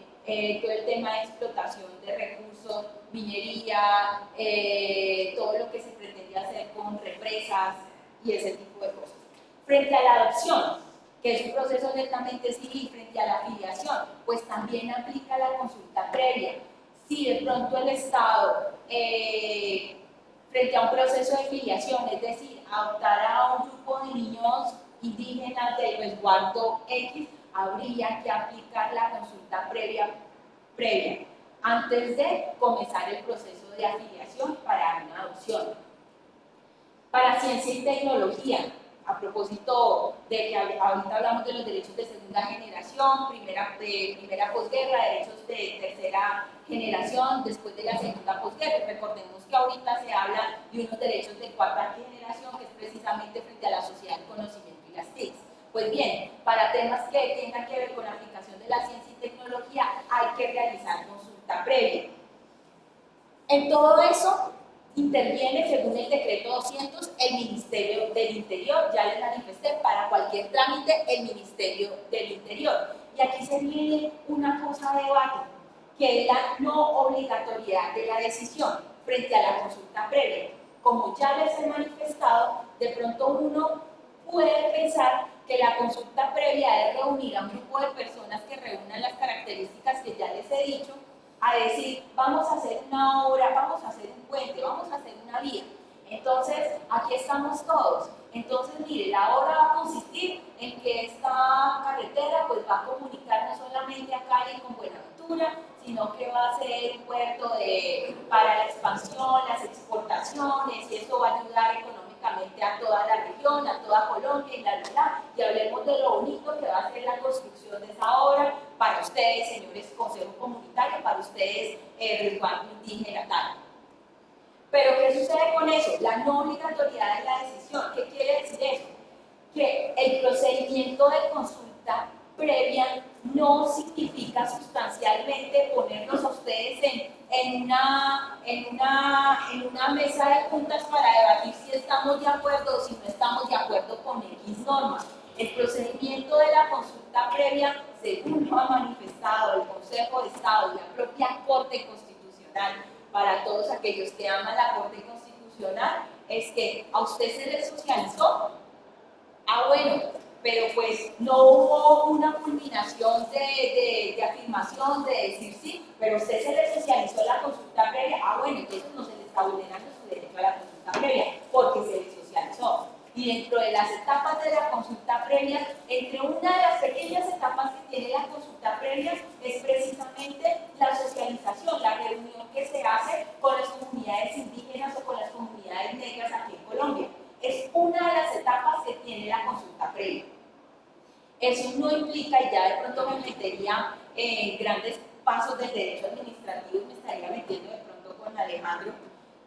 todo el tema de explotación de recursos, minería, todo lo que se pretende hacer con represas y ese tipo de cosas. Frente a la adopción, que es un proceso netamente civil, frente a la afiliación, pues también aplica la consulta previa. si de pronto el Estado, frente a un proceso de filiación, es decir, adoptar a un grupo de niños indígenas del resguardo X, habría que aplicar la consulta previa antes de comenzar el proceso de afiliación para una adopción. Para ciencia y tecnología, a propósito de que ahorita hablamos de los derechos de segunda generación, primera posguerra, derechos de tercera generación, después de la segunda posguerra. Recordemos que ahorita se habla de unos derechos de cuarta generación, que es precisamente frente a la sociedad del conocimiento y las TICs. Pues bien, para temas que tengan que ver con la aplicación de la ciencia y tecnología, hay que realizar consulta previa. En todo eso interviene, según el decreto 200, el Ministerio del Interior. Ya les manifesté, para cualquier trámite, el Ministerio del Interior. Y aquí se viene una cosa de debate, que es la no obligatoriedad de la decisión frente a la consulta previa. Como ya les he manifestado, de pronto uno puede pensar que la consulta previa es reunir a un grupo de personas que reúnan las características que ya les he dicho, a decir, vamos a hacer una obra, vamos a hacer un puente, vamos a hacer una vía. Entonces, aquí estamos todos. Entonces, mire, la obra va a consistir en que esta carretera pues, va a comunicar no solamente a Cali con Buenaventura, sino que va a ser un puerto para la expansión, las exportaciones, y eso va a ayudar económicamente a toda la región, a toda Colombia y la verdad. Y hablemos de lo bonito que va a ser la construcción de esa obra para ustedes, señores Consejo Comunitario, para ustedes, resguardo indígena, tal. Pero ¿qué sucede con eso? La no obligatoriedad de la decisión. ¿Qué quiere decir eso? Que el procedimiento de consulta previa no significa sustancialmente ponernos a ustedes en una mesa de juntas para debatir si estamos de acuerdo o si no estamos de acuerdo con X normas. El procedimiento de la consulta previa, según lo ha manifestado el Consejo de Estado y la propia Corte Constitucional, para todos aquellos que aman la Corte Constitucional, es que a usted se le socializó. Bueno, pero pues no hubo una culminación de afirmación, de decir sí, pero usted se le socializó la consulta previa. Bueno, entonces no se le está vulnerando su derecho a la consulta previa, porque se le socializó. Y dentro de las etapas de la consulta previa, entre una de las pequeñas etapas que tiene la consulta previa es precisamente la socialización, la reunión que se hace con las comunidades indígenas o con las comunidades negras aquí en Colombia. Es una de las etapas que tiene la consulta previa. Eso no implica, y ya de pronto me metería en grandes pasos del derecho administrativo y me estaría metiendo de pronto con Alejandro,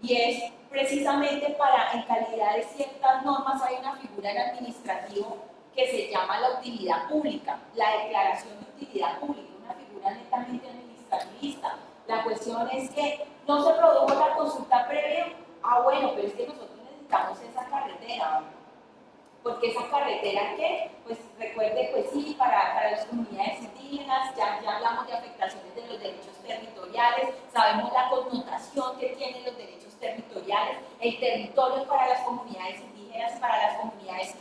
y es precisamente para, en calidad de ciertas normas, hay una figura en administrativo que se llama la utilidad pública, la declaración de utilidad pública, una figura netamente administrativista. La cuestión es que no se produjo la consulta previa. Bueno, pero es que nosotros necesitamos esa carretera, porque esa carretera que, pues recuerde, pues sí, para las comunidades indígenas, ya hablamos de afectaciones de los derechos territoriales, sabemos la connotación que tienen los derechos territoriales, el territorio para las comunidades indígenas, para las comunidades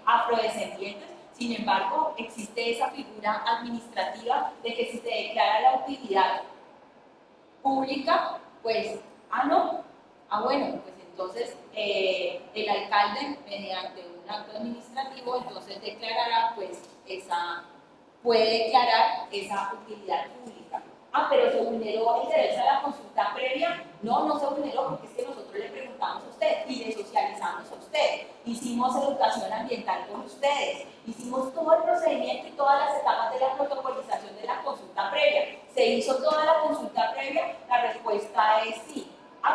afrodescendientes. Sin embargo, existe esa figura administrativa de que si se declara la utilidad pública, pues, no, bueno, pues entonces el alcalde, mediante un acto administrativo, entonces declarará, pues, puede declarar esa utilidad pública. Pero se vulneró el derecho a la consulta previa. No se vulneró, porque es que nosotros le preguntamos a usted y le socializamos a usted. Hicimos educación ambiental con ustedes, hicimos todo el procedimiento y todas las etapas de la protocolización de la consulta previa. ¿Se hizo toda la consulta previa? La respuesta es sí.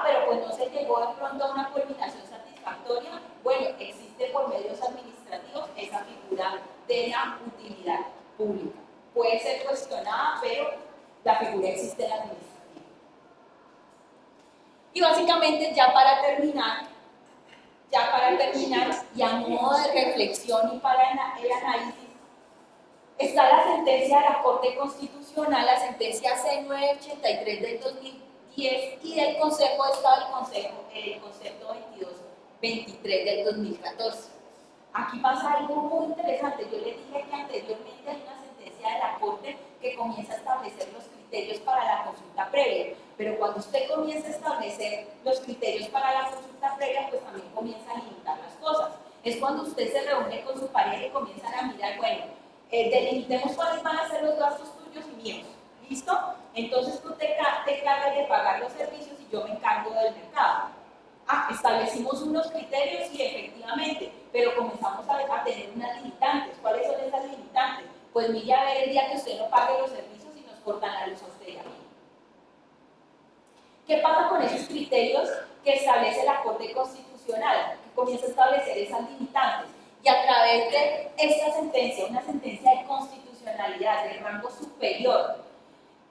Pero pues no se llegó de pronto a una culminación satisfactoria. Bueno, existe por medios administrativos esa figura de la utilidad pública. Puede ser cuestionada, pero la figura existe en la administrativa. Y básicamente, ya para terminar, y a modo de reflexión y para el análisis, está la sentencia de la Corte Constitucional, la sentencia C983 del 2010 y del Consejo de Estado, el concepto 2223 del 2014. Aquí pasa algo muy interesante. Yo les dije que anteriormente hay una sentencia de la Corte orden que comienza a establecer los criterios para la consulta previa. Pero cuando usted comienza a establecer los criterios para la consulta previa, pues también comienza a limitar las cosas. Es cuando usted se reúne con su pareja y comienzan a mirar, bueno, delimitemos cuáles van a ser los gastos tuyos y míos. ¿Listo? Entonces tú te encargas de pagar los servicios y yo me encargo del mercado. Establecimos unos criterios y efectivamente, pero comenzamos a tener unas limitantes. ¿Cuáles son esas limitantes? Pues mire a ver el día que usted no pague los servicios y nos cortan la luz a usted y a mí. ¿Qué pasa con esos criterios que establece la Corte Constitucional? Que comienza a establecer esas limitantes. Y a través de esta sentencia, una sentencia de constitucionalidad de rango superior,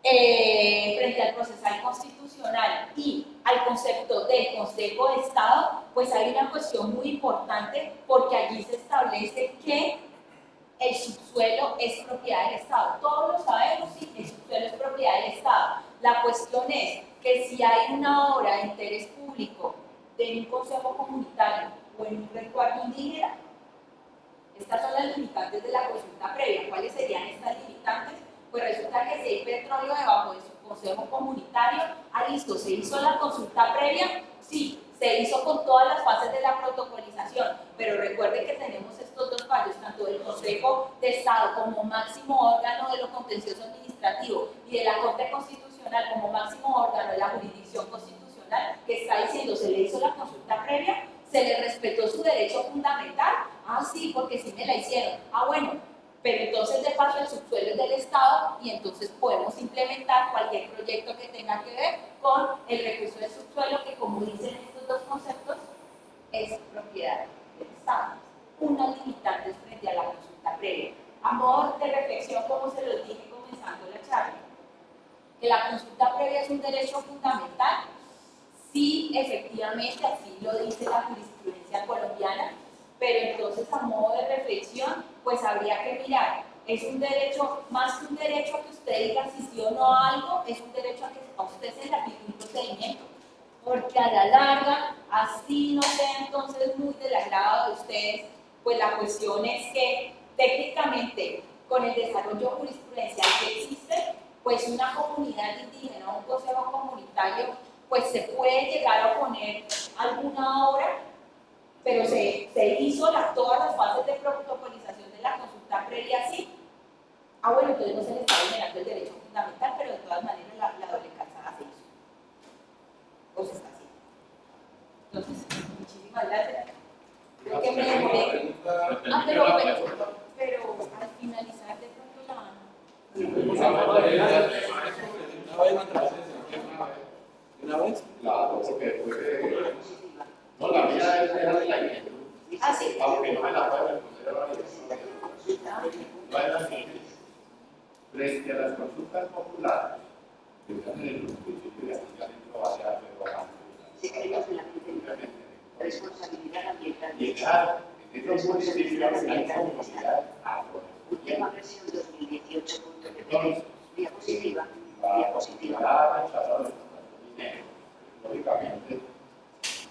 frente al procesal constitucional y al concepto del Consejo de Estado, pues hay una cuestión muy importante porque allí se establece que el subsuelo es propiedad del Estado. Todos lo sabemos, sí, el subsuelo es propiedad del Estado. La cuestión es que si hay una obra de interés público de un consejo comunitario o en un resguardo indígena, estas son las limitantes de la consulta previa. ¿Cuáles serían estas limitantes? Pues resulta que si hay petróleo debajo de su consejo comunitario, listo, se hizo la consulta previa, sí, se hizo con todas las fases de la protocolización, pero recuerde que tenemos estos dos fallos, tanto del Consejo de Estado como máximo órgano de lo contencioso administrativo y de la Corte Constitucional como máximo órgano de la jurisdicción constitucional, que está diciendo se le hizo la consulta previa, se le respetó su derecho fundamental, sí, porque sí me la hicieron, bueno, pero entonces de paso el subsuelo es del Estado y entonces podemos implementar cualquier proyecto que tenga que ver con el recurso del subsuelo, que como dicen estos dos conceptos, es propiedad del Estado. Unas limitantes frente a la consulta previa. A modo de reflexión, como se los dije comenzando la charla, que la consulta previa es un derecho fundamental, sí, efectivamente, así lo dice la jurisprudencia colombiana, pero entonces a modo de reflexión, pues habría que mirar, es un derecho, más que un derecho a que usted diga si sí o no a algo, es un derecho a que a usted se le aplique un procedimiento, porque a la larga, así no sea entonces muy del agrado de ustedes, pues la cuestión es que técnicamente con el desarrollo jurisprudencial que existe, pues una comunidad indígena o un consejo comunitario, pues se puede llegar a oponer alguna obra, pero se hizo todas las fases de protocolización de la consulta previa, sí. Bueno, entonces no se le está vulnerando el derecho fundamental, pero de todas maneras la doble calzada se hizo. O se está haciendo. Entonces, muchísimas gracias. Creo que me demoré. Pero al finalizar de pronto ¿Una vez? Claro, porque puede. No, la mía era de la iglesia. sí. Aunque no me la pueda responder ahora mismo. No es así. Frente a las consultas populares, que están en el principio de aplicar introbasear, secretos de la Fiscalía, responsabilidad ambiental. llegar en estos municipios hay comunidad Última versión 2018. Entonces, Diapositiva. la posibilidad de rechazar el dinero, lógicamente,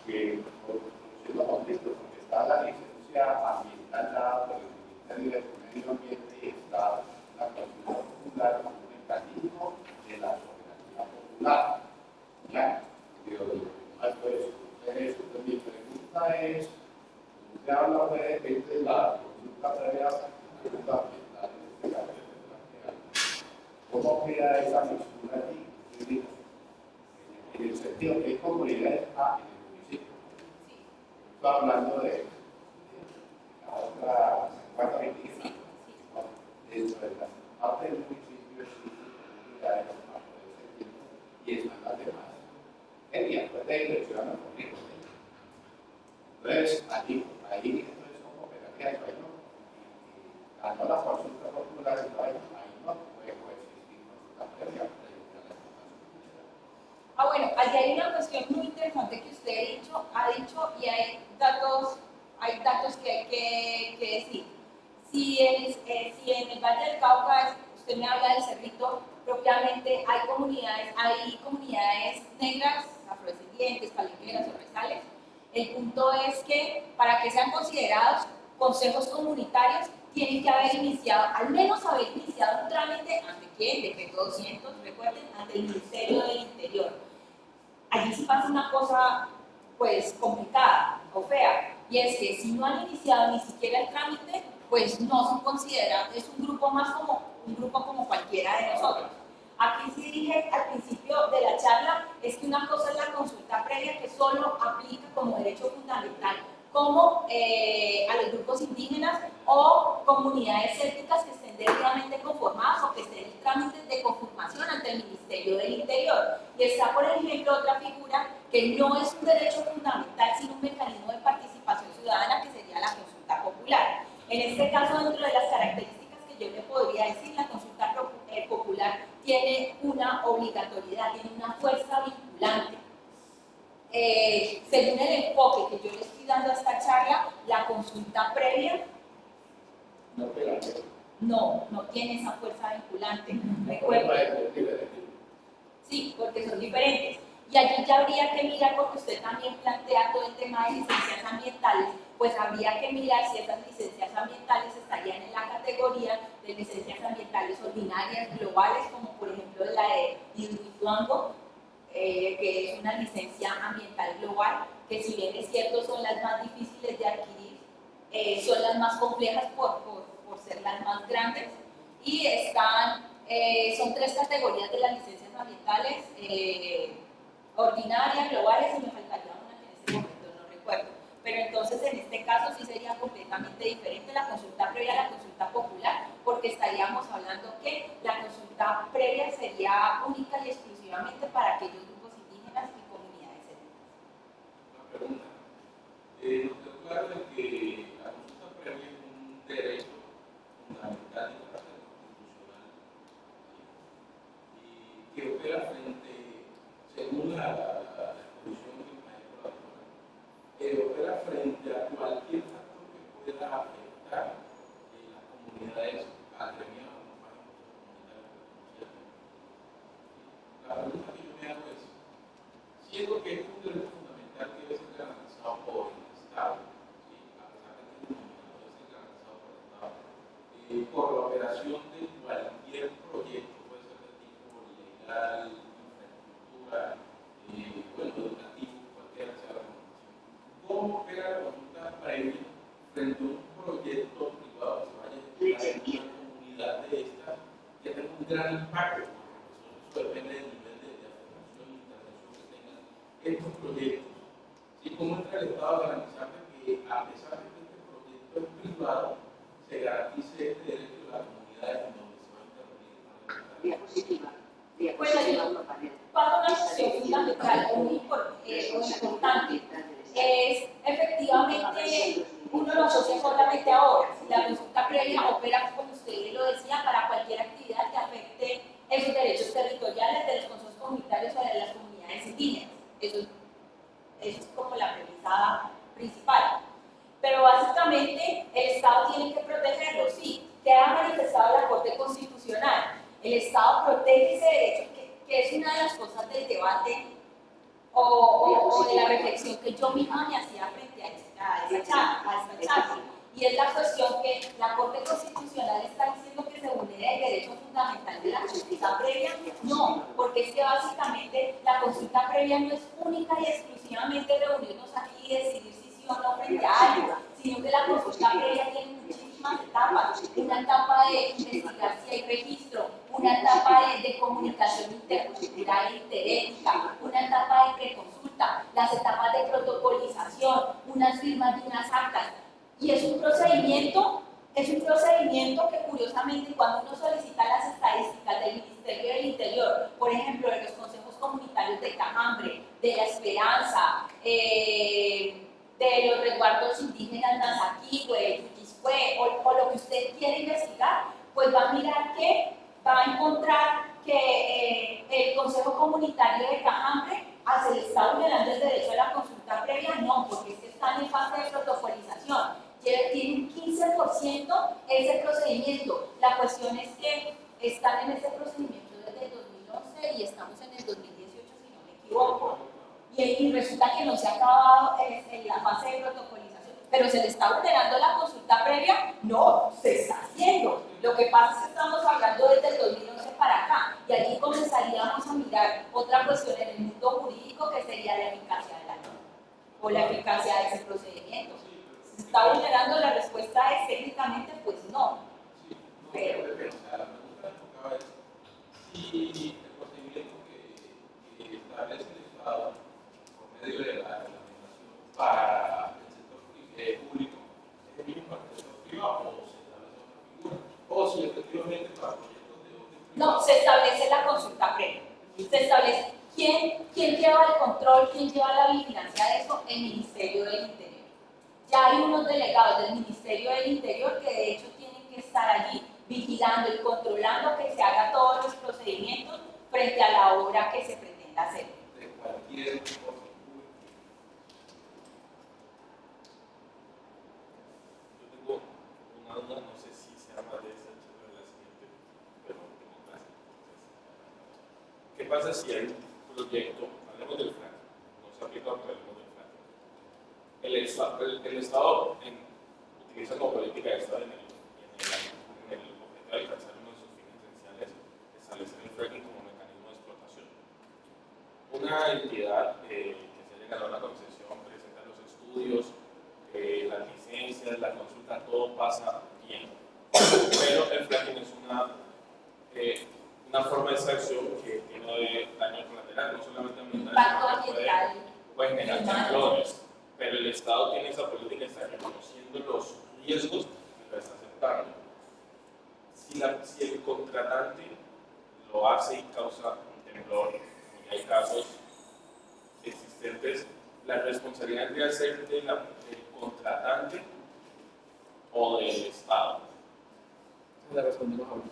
que siendo conflicto, porque está la licencia ambiental dada por el Ministerio de Medio Ambiente y está la consulta popular como un mecanismo de la soberanía popular. ¿Ya? Entonces, mi pregunta es, usted habla de la consulta previa a la consulta ambiental, en este caso se plantea. ¿Cómo queda esa mixtura allí? En el sentido que hay comunidades en el municipio. Estoy hablando de la otra cuarta indígena. Dentro de la parte del municipio existen comunidades y están las demás. Etnias, pues de dirección a los ricos. Entonces, ahí entonces son cooperativas, ¿no? Y ganó la consulta popular, ahí no puede coexistir con la previa. Bueno, allí hay una cuestión muy interesante que usted ha dicho y hay datos que hay que decir. Si en el Valle del Cauca, usted me habla del Cerrito, propiamente hay comunidades negras, afrodescendientes, palenqueras o raizales. El punto es que para que sean considerados consejos comunitarios, tienen que haber iniciado, al menos haber iniciado un trámite ante quién, de P 200, recuerden, ante el Ministerio del Interior. Allí sí pasa una cosa, pues, complicada o fea, y es que si no han iniciado ni siquiera el trámite, pues no son considerados, es un grupo más como un grupo como cualquiera de nosotros. Aquí sí dije al principio de la charla, es que una cosa es la consulta previa que solo aplica como derecho fundamental, como a los grupos indígenas o comunidades étnicas que estén debidamente conformadas o que estén en trámites de conformación ante el Ministerio del Interior. Y está, por ejemplo, otra figura que no es un derecho fundamental, sino un mecanismo de participación ciudadana, que sería la consulta popular. En este caso, dentro de las características que yo le podría decir, la consulta popular tiene una obligatoriedad, tiene una fuerza vinculante. Según el enfoque que yo le estoy dando a esta charla, la consulta previa no tiene esa fuerza vinculante. Recuerden. Sí, porque son diferentes. Y allí ya habría que mirar, porque usted también plantea todo el tema de licencias ambientales, pues habría que mirar si esas licencias ambientales estarían en la categoría de licencias ambientales ordinarias globales, como por ejemplo la de Hidroituango, que es una licencia ambiental global, que si bien es cierto son las más difíciles de adquirir, son las más complejas por ser las más grandes, y son tres categorías de las licencias ambientales, ordinarias, globales, y me faltaría una que en este momento no recuerdo. Pero entonces en este caso sí sería completamente diferente la consulta previa a la consulta popular, porque estaríamos hablando que la consulta previa sería única y exclusivamente para aquellos grupos indígenas y comunidades étnicas. Una pregunta. Nos quedó claro de que la consulta previa es un derecho fundamental de carácter constitucional y que opera frente, según la exposición del maestro Latorre, opera frente a cualquier factor que pueda afectar las comunidades agremiadas o más comunitarias. La pregunta que yo me hago es, siendo que es un derecho fundamental que debe ser garantizado por el Estado, ¿sí? A pesar de que es un debe ser garantizado por el Estado, por la operación de cualquier proyecto, puede ser de tipo legal, infraestructura, bueno, educativo, cualquiera sea la condición. ¿Cómo opera la consulta previa frente a un proyecto privado que se vaya a ejecutar en una comunidad de estas que tenga un gran impacto? Eso depende del nivel de afectación e intervención que tengan estos proyectos. ¿Sí? ¿Cómo entra el Estado a garantizar que, a pesar de que este proyecto es privado, se garantice este derecho de la comunidad en donde se va a intervenir? Diapositiva. Cuando una cuestión fundamental o importante es efectivamente, uno lo asocia solamente ahora. La consulta previa opera, como usted lo decía, para cualquier actividad que afecte esos derechos territoriales de los consejos comunitarios o de las comunidades indígenas. Eso es como la premisa principal. Pero básicamente el Estado tiene que protegerlo, sí. ¿Qué ha manifestado la Corte Constitucional? El Estado protege ese derecho, que es una de las cosas del debate o de la reflexión que yo misma me hacía frente a esta charla. Y es la cuestión que la Corte Constitucional está diciendo que se vulnera el derecho fundamental de la consulta previa. No, porque es que básicamente la consulta previa no es única y exclusivamente reunirnos aquí y decidir si sí o no frente a algo, sino que la consulta previa tiene muchísimas etapas. Una etapa de investigar si hay registro, una etapa de comunicación intercultural e interétnica, una etapa de preconsulta, las etapas de protocolización, unas firmas y unas actas. Y es un procedimiento que curiosamente cuando uno solicita las estadísticas del Ministerio del Interior, por ejemplo, de los consejos comunitarios de Cajambre, de La Esperanza, de los resguardos indígenas Nazaquihue, Yuquiscue, o lo que usted quiera investigar, pues va a mirar que va a encontrar que el Consejo Comunitario de Cajambre se le está vulnerando el derecho a la consulta previa. No, porque es que están en fase de protocolización. Tiene un 15% ese procedimiento. La cuestión es que están en ese procedimiento desde el 2011 y estamos en el 2018, si no me equivoco. Y resulta que no se ha acabado en la fase de protocolización. ¿Pero se le está vulnerando la consulta previa? No, se está haciendo. Lo que pasa es que estamos hablando desde el 2011 para o la eficacia de ese procedimiento. ¿Se está vulnerando? La respuesta es técnicamente, pues no. Pero, o sea, la pregunta enfocada es si el procedimiento que establece el Estado por medio de la reglamentación para el sector público es el mismo para el sector privado o se establece otra figura, o si efectivamente para proyectos de orden privado. no, se establece la consulta previa. Se establece quién lleva el control, quién lleva la vigilancia de eso, el Ministerio del Interior. Ya hay unos delegados del Ministerio del Interior que de hecho tienen que estar allí vigilando y controlando que se haga todos los procedimientos frente a la obra que se pretenda hacer. De cualquier cosa. Yo tengo una duda, no sé si se llama de esa charla de la siguiente, pero tengo clase. ¿Qué pasa si hay un proyecto, hablemos del FRAC, no se aplica pero hablemos del FRAC? El Estado utiliza como política de Estado en el objetivo de alcanzar uno de sus fines esenciales, establecer el fracking como mecanismo de explotación. Una entidad que se haya ganado la concesión presenta los estudios, las licencias, la consulta, todo pasa bien. Pero el fracking es una forma de extracción que tiene daño colateral, no solamente ambiental, Impacto sino que ambiental. puede generar temblores. Pero el Estado tiene esa política, está reconociendo los riesgos y lo está aceptando. Si el contratante lo hace y causa un temblor, y hay casos existentes, la responsabilidad debe ser del contratante o del Estado. La respondimos ahorita.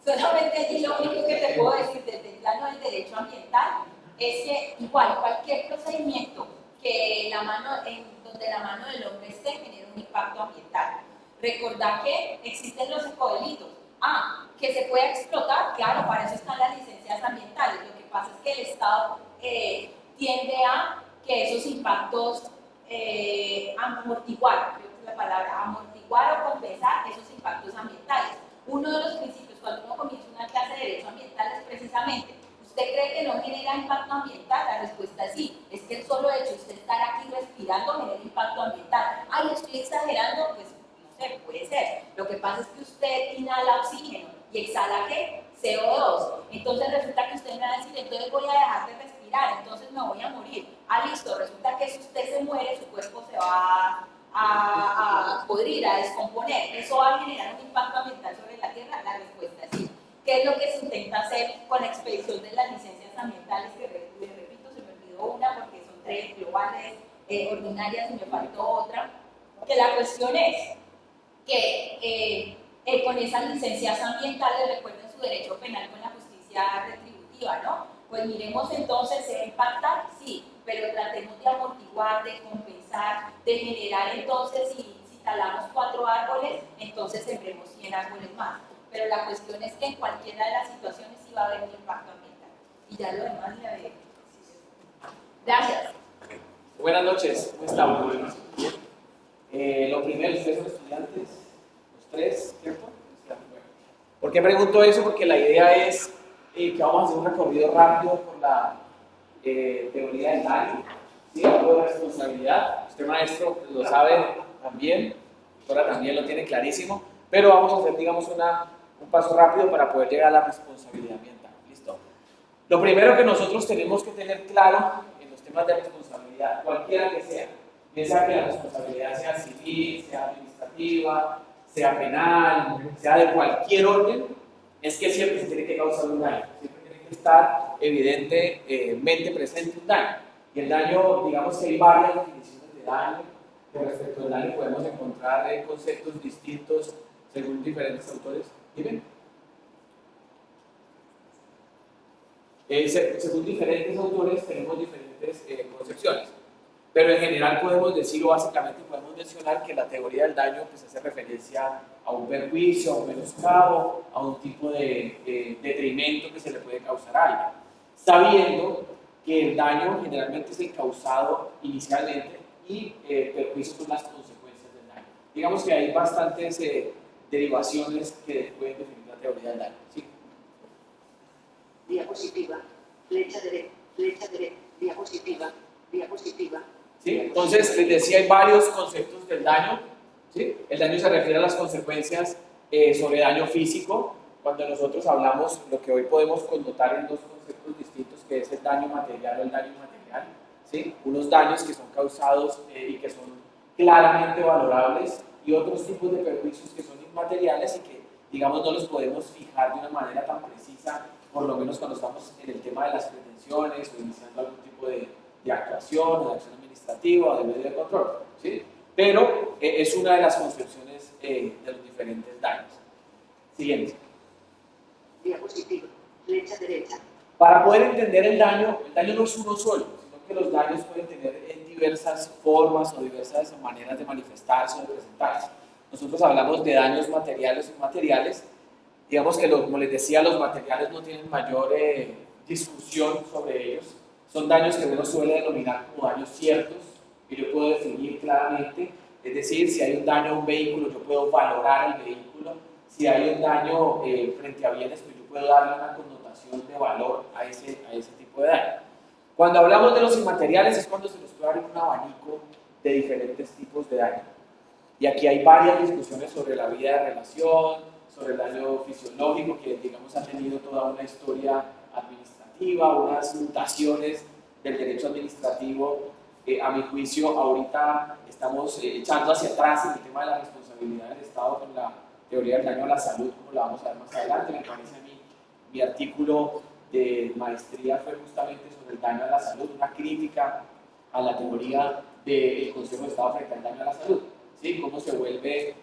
Solamente allí lo único que te puedo decir desde el plano del derecho ambiental es que igual cualquier procedimiento que donde la mano del hombre esté genera un impacto ambiental. Recordad que existen los ecodelitos. Que se puede explotar, claro, para eso están las licencias ambientales. Lo que pasa es que el Estado tiende a que esos impactos amortiguar, creo que es la palabra, amortiguar o compensar esos impactos ambientales. Uno de los principios cuando uno comienza una clase de derecho ambiental es precisamente, ¿usted cree que no genera impacto ambiental? La respuesta es sí. Es que el solo hecho de usted estar aquí respirando genera impacto ambiental. ¿Estoy exagerando? Pues no sé, puede ser. Lo que pasa es que usted inhala oxígeno y exhala ¿qué? CO2. Entonces resulta que usted me va a decir, entonces voy a dejar de respirar, entonces me voy a morir. Listo, resulta que si usted se muere, su cuerpo se va a podrir, a descomponer. ¿Eso va a generar un impacto ambiental sobre la Tierra? La respuesta es sí. ¿Qué es lo que se intenta hacer con la expedición de las licencias ambientales? Que les repito, se me olvidó una porque son 3 globales, ordinarias y me faltó otra. Que la cuestión es que con esas licencias ambientales recuerden su derecho penal con la justicia retributiva, ¿no? Pues miremos entonces, ¿se va a impactar? Sí, pero tratemos de amortiguar, de compensar, de generar entonces, si talamos 4 árboles, entonces sembremos 100 árboles más. Pero la cuestión es que en cualquiera de las situaciones sí va a haber un impacto ambiental. Y ya lo demás ya veremos. Gracias. Buenas noches, ¿cómo estamos? Lo primero, ustedes son estudiantes, los 3, ¿cierto? ¿Por qué pregunto eso? Porque la idea es que vamos a hacer un recorrido rápido por la teoría del daño, ¿sí? Algo de responsabilidad. Usted, maestro, lo sabe también, doctora también lo tiene clarísimo, pero vamos a hacer, digamos, un paso rápido para poder llegar a la responsabilidad ambiental. ¿Listo? Lo primero que nosotros tenemos que tener claro en los temas de responsabilidad, cualquiera que sea, bien sea que la responsabilidad sea civil, sea administrativa, sea penal, sea de cualquier orden, es que siempre se tiene que causar un daño, siempre tiene que estar evidentemente presente un daño. Y el daño, digamos que hay varias definiciones de daño, que respecto al daño podemos encontrar conceptos distintos según diferentes autores. ¿Dime? Según diferentes autores tenemos diferentes concepciones, pero en general podemos decir, o básicamente podemos mencionar que la teoría del daño pues, hace referencia a un perjuicio, a un menoscabo, a un tipo de detrimento que se le puede causar a alguien, sabiendo que el daño generalmente es el causado inicialmente y perjuicios son las consecuencias del daño. Digamos que hay bastantes derivaciones que pueden definir la teoría del daño. ¿Sí? Diapositiva, flecha derecha, Diapositiva. Diapositiva. ¿Sí? Entonces, les decía, hay varios conceptos del daño. ¿Sí? El daño se refiere a las consecuencias sobre daño físico. Cuando nosotros hablamos, lo que hoy podemos connotar en dos conceptos distintos, que es el daño material o el daño inmaterial. ¿Sí? Unos daños que son causados y que son claramente valorables, y otros tipos de perjuicios que son inmateriales y que, digamos, no los podemos fijar de una manera tan precisa, por lo menos cuando estamos en el tema de las pretensiones o iniciando algún tipo de actuación o de acción administrativa o de medio de control. ¿Sí? Pero es una de las concepciones de los diferentes daños. Siguiente. Diapositiva. Flecha derecha. Para poder entender el daño no es uno solo, sino que los daños pueden tener diversas formas o diversas maneras de manifestarse o de presentarse. Nosotros hablamos de daños materiales o inmateriales. Digamos que, como les decía, los materiales no tienen mayor discusión sobre ellos. Son daños que uno suele denominar como daños ciertos, que yo puedo definir claramente. Es decir, si hay un daño a un vehículo, yo puedo valorar el vehículo. Si hay un daño frente a bienes, pues yo puedo darle una connotación de valor a ese tipo de daño. Cuando hablamos de los inmateriales es cuando se nos puede abrir un abanico de diferentes tipos de daño. Y aquí hay varias discusiones sobre la vida de relación, sobre el daño fisiológico, que digamos ha tenido toda una historia administrativa, unas mutaciones del derecho administrativo. A mi juicio, ahorita estamos echando hacia atrás en el tema de la responsabilidad del Estado con la teoría del daño a la salud, como la vamos a ver más adelante. Me parece a mí, mi artículo de maestría fue justamente sobre el daño a la salud, una crítica a la teoría del Consejo de Estado frente al daño a la salud. ¿Sí? Cómo se vuelve,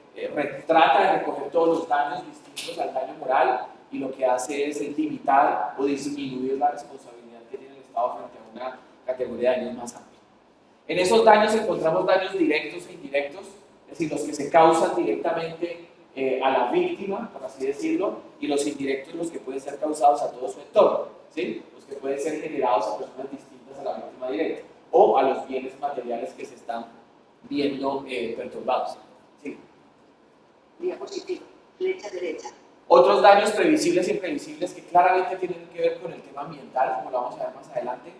trata de recoger todos los daños distintos al daño moral y lo que hace es limitar o disminuir la responsabilidad que tiene el Estado frente a una categoría de daños más amplia. En esos daños encontramos daños directos e indirectos, es decir, los que se causan directamente a la víctima, por así decirlo, y los indirectos, los que pueden ser causados a todo su entorno, ¿sí? Los que pueden ser generados a personas distintas a la víctima directa o a los bienes materiales que se están viendo perturbados. ¿Sí? Diapositiva. Flecha derecha. Otros daños previsibles e imprevisibles que claramente tienen que ver con el tema ambiental, como lo vamos a ver más adelante.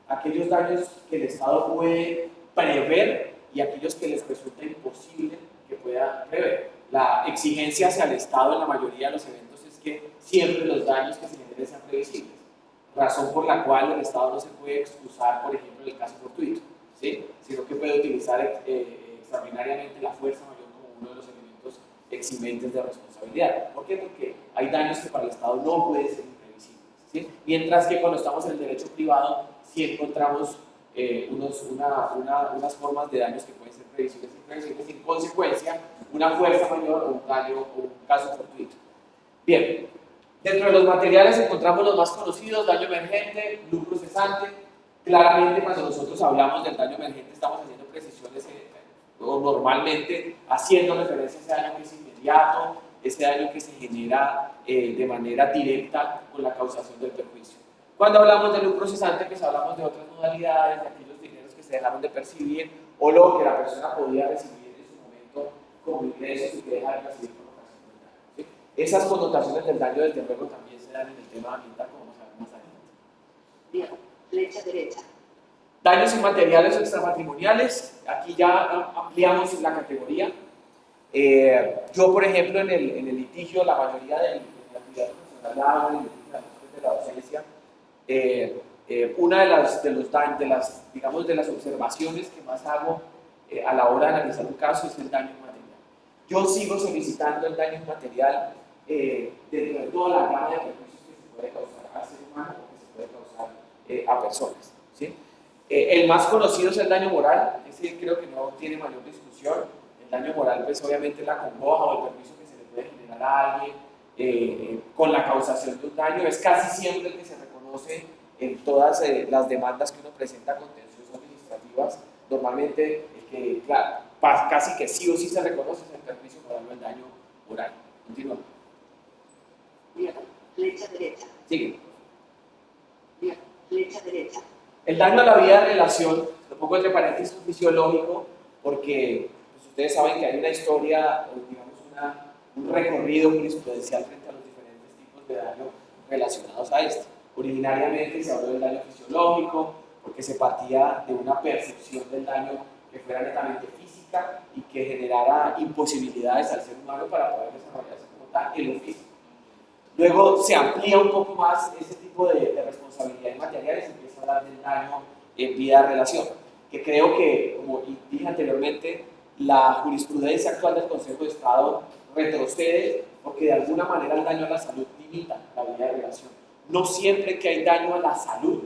Aquellos daños que el Estado puede prever y aquellos que les resulta imposible que pueda prever. La exigencia hacia el Estado en la mayoría de los eventos es que siempre los daños que se generen sean previsibles, razón por la cual el Estado no se puede excusar, por ejemplo, en el caso fortuito, ¿sí? Sino que puede utilizar extraordinariamente la fuerza mayor como uno de los elementos eximentes de responsabilidad. ¿Por qué? Porque hay daños que para el Estado no pueden ser imprevisibles, ¿sí? Mientras que cuando estamos en el derecho privado sí encontramos unas formas de daños que pueden ser previsibles e imprevisibles, sin consecuencia una fuerza mayor o un daño o un caso fortuito. Bien, dentro de los materiales encontramos los más conocidos: daño emergente, lucro cesante. Claramente cuando nosotros hablamos del daño emergente estamos haciendo precisiones o normalmente haciendo referencia a ese daño que es inmediato, ese daño que se genera de manera directa con la causación del perjuicio. Cuando hablamos de lucro cesante, pues hablamos de otras modalidades, de aquellos dineros que se dejaron de percibir o lo que la persona podía recibir en su momento como ingresos y que deja de recibir por ocasión del daño, ¿sí? Esas connotaciones del daño, desde luego, también se dan en el tema ambiental, como vamos a ver más adelante. Flecha derecha. Daños inmateriales o extramatrimoniales, aquí ya ampliamos la categoría. Yo, por ejemplo, en el litigio, la mayoría de la actividad profesional, de la docencia, una de las observaciones que más hago a la hora de analizar un caso es el daño inmaterial. Yo sigo solicitando el daño inmaterial dentro de toda la gama de perjuicios que se puede causar al ser humano o que se puede causar a personas, ¿sí? El más conocido es el daño moral, ese creo que no tiene mayor discusión. El daño moral, pues obviamente la congoja o el perjuicio que se le puede generar a alguien con la causación de un daño es casi siempre el que se reconoce en todas las demandas que uno presenta contenciosas administrativas. Normalmente el que, claro, casi que sí o sí se reconoce es el perjuicio moral o el daño moral. Continúa. Flecha derecha. Sigue. Flecha derecha. El daño a la vida de relación, lo pongo entre paréntesis, fisiológico, porque pues, ustedes saben que hay una historia, o digamos un recorrido jurisprudencial frente a los diferentes tipos de daño relacionados a esto. Originariamente se habló del daño fisiológico, porque se partía de una percepción del daño que fuera netamente física y que generara imposibilidades al ser humano para poder desarrollarse como tal en lo físico. Luego se amplía un poco más ese tipo de responsabilidades materiales y empieza a hablar del daño en vida de relación, que creo que, como dije anteriormente, la jurisprudencia actual del Consejo de Estado retrocede porque de alguna manera el daño a la salud limita la vida de relación. No siempre que hay daño a la salud,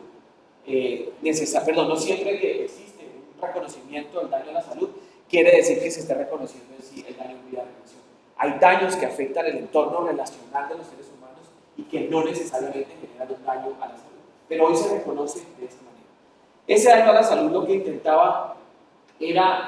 no siempre que existe un reconocimiento del daño a la salud, quiere decir que se esté reconociendo en sí el daño en vida de relación. Hay daños que afectan el entorno relacional de los seres humanos y que no necesariamente generan un daño a la salud, pero hoy se reconoce de esta manera. Ese daño a la salud lo que intentaba era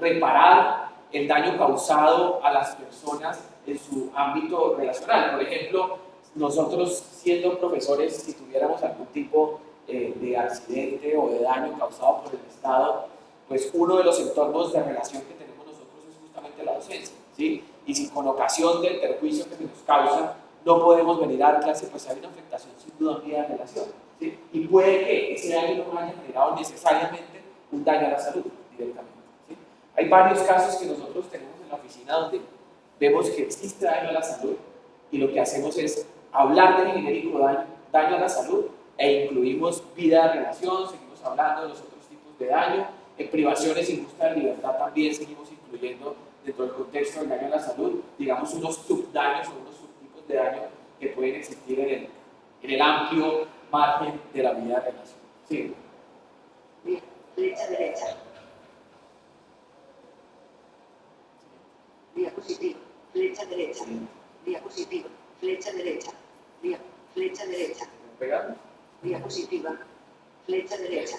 reparar el daño causado a las personas en su ámbito relacional. Por ejemplo, nosotros siendo profesores, si tuviéramos algún tipo de accidente o de daño causado por el Estado, pues uno de los entornos de relación que tenemos nosotros es justamente la docencia, ¿sí? Y si con ocasión del perjuicio que se nos causa no podemos venir a dar clase, pues hay una afectación sin duda en vida de relación, ¿sí? Y puede que ese daño no haya generado necesariamente un daño a la salud directamente, ¿sí? Hay varios casos que nosotros tenemos en la oficina donde vemos que existe daño a la salud y lo que hacemos es hablar del genérico daño a la salud e incluimos vida de relación, seguimos hablando de los otros tipos de daño, en privaciones injustas de libertad también seguimos incluyendo dentro del contexto del daño a la salud, digamos unos subdaños o unos subtipos de daño que pueden existir en el amplio margen de la vida de relación. Sí. Flecha derecha. Diapositiva. Flecha derecha. Diapositiva. Flecha derecha. Flecha derecha. ¿Pegado? Diapositiva. Flecha derecha.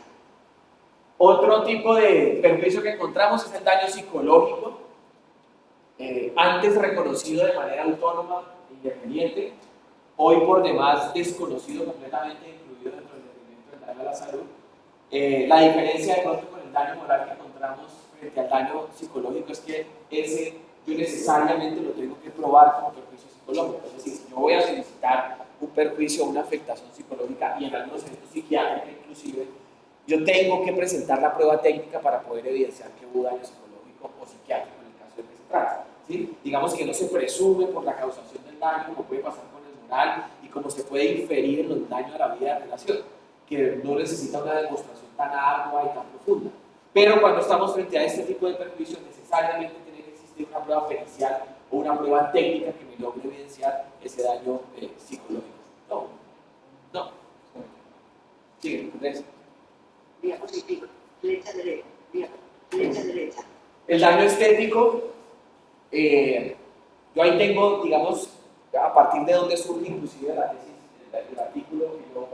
Otro tipo de perjuicio que encontramos es el daño psicológico, antes reconocido de manera autónoma e independiente, hoy por demás desconocido completamente, incluido dentro del definimiento del daño a la salud. La diferencia de pronto con el daño moral que encontramos frente al daño psicológico es que ese yo necesariamente lo tengo que probar como perjuicio psicológico. Es decir, si yo voy a solicitar un perjuicio o una afectación psicológica y en algunos centros psiquiátricos inclusive, yo tengo que presentar la prueba técnica para poder evidenciar que hubo daño psicológico o psiquiátrico en el caso de que se trate, ¿sí? Digamos que no se presume por la causación del daño, como puede pasar con el moral y como se puede inferir en los daños a la vida de relación, que no necesita una demostración tan ardua y tan profunda. Pero cuando estamos frente a este tipo de perjuicios, necesariamente tiene que existir una prueba pericial o una prueba técnica que me logre evidenciar ese daño psicológico. No. Sigue, Andrés. Diapositiva. Flecha derecha. Flecha derecha. El daño estético, yo ahí tengo, digamos, a partir de donde surge inclusive la tesis, el artículo que yo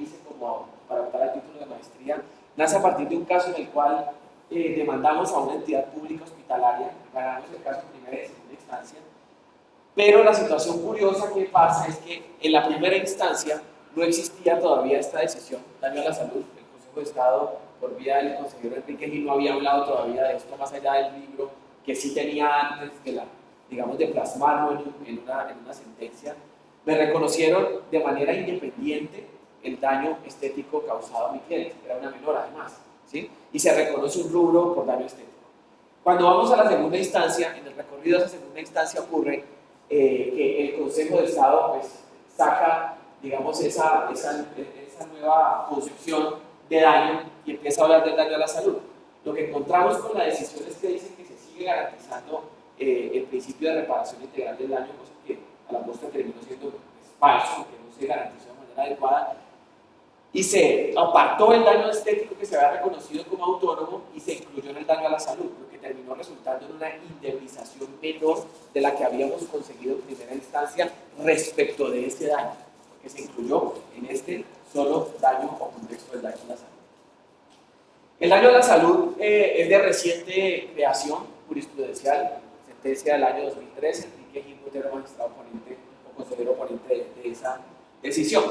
hice como para optar al título de maestría, nace a partir de un caso en el cual demandamos a una entidad pública hospitalaria, ganamos el caso en primera y segunda instancia, pero la situación curiosa que pasa es que en la primera instancia no existía todavía esta decisión, daño a la salud. El Consejo de Estado, por vía del consejero Enrique Gil, no había hablado todavía de esto más allá del libro que sí tenía antes de plasmarlo en una sentencia. Me reconocieron de manera independiente el daño estético causado a mi cliente, era una menor además, ¿sí? Y se reconoce un rubro por daño estético. Cuando vamos a la segunda instancia, en el recorrido de esa segunda instancia ocurre que el Consejo de Estado pues, saca, digamos, esa nueva concepción de daño y empieza a hablar del daño a la salud. Lo que encontramos con la decisión es que dicen que se sigue garantizando el principio de reparación integral del daño, cosa que a la postre terminó siendo falso, que no se garantizó de manera adecuada, y se apartó el daño estético que se había reconocido como autónomo y se incluyó en el daño a la salud, lo que terminó resultando en una indemnización menor de la que habíamos conseguido en primera instancia respecto de ese daño, porque se incluyó en este solo daño o contexto del daño a la salud. El daño a la salud es de reciente creación jurisprudencial, sentencia del año 2013, Enrique Gil Botero, magistrado ponente o consejero ponente de esa decisión.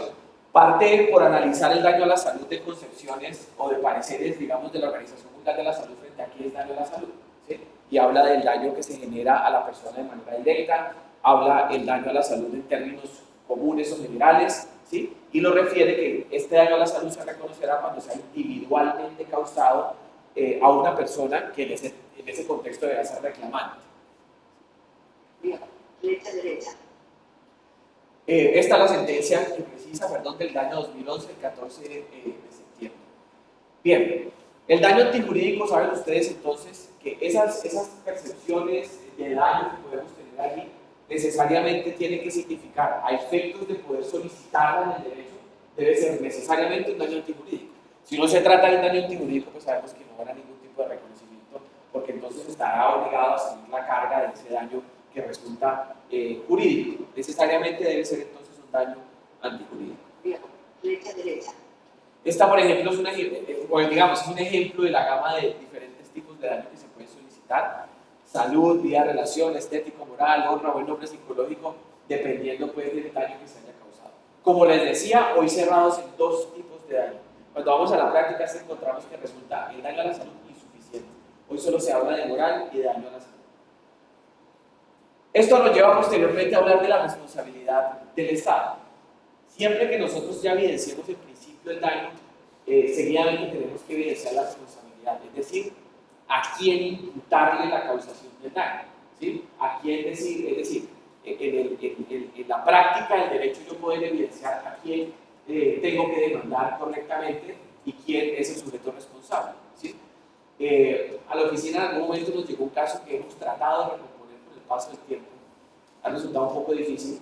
Parte por analizar el daño a la salud de concepciones o de pareceres, digamos, de la Organización Mundial de la Salud frente a qué es daño a la salud, ¿sí? Y habla del daño que se genera a la persona de manera directa, habla el daño a la salud en términos comunes o generales, ¿sí? Y lo refiere que este daño a la salud se reconocerá cuando sea individualmente causado a una persona que en ese contexto debe ser reclamante. Viejo. Flecha derecha. Esta es la sentencia que precisa, perdón, del daño 2011, el 14 de septiembre. Bien, el daño antijurídico, saben ustedes entonces que esas percepciones de daño que podemos tener allí necesariamente tienen que significar, a efectos de poder solicitarla en el derecho, debe ser necesariamente un daño antijurídico. Si no se trata de un daño antijurídico, pues sabemos que no habrá ningún tipo de reconocimiento, porque entonces estará obligado a asumir la carga de ese daño que resulta jurídico. Necesariamente debe ser entonces un daño antijurídico. Viejo. Flecha derecha. Esta, por ejemplo, es un ejemplo de la gama de diferentes tipos de daño que se pueden solicitar: salud, vida, relación, estético, moral, honra o el nombre psicológico, dependiendo pues del daño que se haya causado. Como les decía, hoy cerrados en dos tipos de daño. Cuando vamos a la práctica encontramos que resulta el daño a la salud insuficiente. Hoy solo se habla de moral y de daño a la salud. Esto nos lleva posteriormente a hablar de la responsabilidad del Estado. Siempre que nosotros ya evidenciamos el principio del daño, seguidamente tenemos que evidenciar la responsabilidad, es decir, a quién imputarle la causación del daño, ¿sí? A quién decir, es decir, en la práctica del derecho yo poder evidenciar a quién tengo que demandar correctamente y quién es el sujeto responsable, ¿sí? A la oficina en algún momento nos llegó un caso que hemos tratado de recomponer con el paso del tiempo. Ha resultado un poco difícil.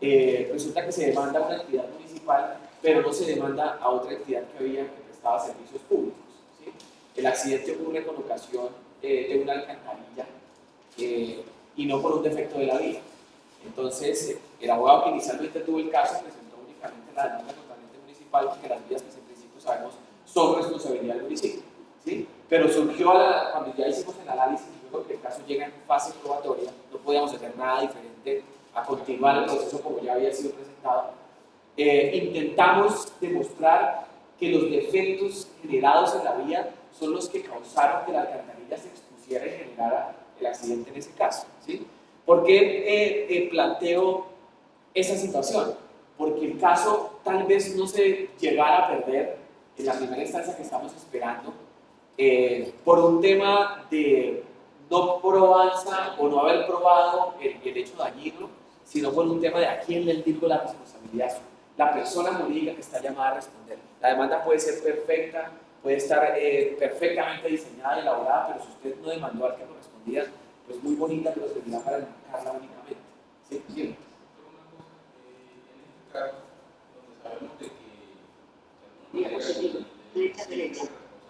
Resulta que se demanda a una entidad municipal, pero no se demanda a otra entidad que prestaba servicios públicos, ¿sí? El accidente ocurre con ocasión de una alcantarilla y no por un defecto de la vía. Entonces, el abogado que inicialmente tuvo el caso presentó únicamente la demanda contra el ente municipal, porque las vías, pues en principio sabemos, son responsabilidad del municipio, ¿sí? Pero surgió cuando ya hicimos el análisis, luego que el caso llega en fase probatoria, no podíamos hacer nada diferente a continuar el proceso como ya había sido presentado. Intentamos demostrar que los defectos generados en la vía son los que causaron que la alcantarilla se expusiera y generara el accidente en ese caso, ¿sí? ¿Por qué planteo esa situación? Porque el caso tal vez no se llegara a perder en la primera instancia que estamos esperando por un tema de no probanza o no haber probado el hecho dañino, sino por un tema de a quién le digo la responsabilidad. La persona jurídica que está llamada a responder. La demanda puede ser perfecta, puede estar perfectamente diseñada y elaborada, pero si usted no demandó al que correspondía, pues muy bonita, pero servirá para enmarcarla únicamente. ¿Sí? ¿Sí? En este caso, donde sabemos de que Vía positivo. Flecha derecha.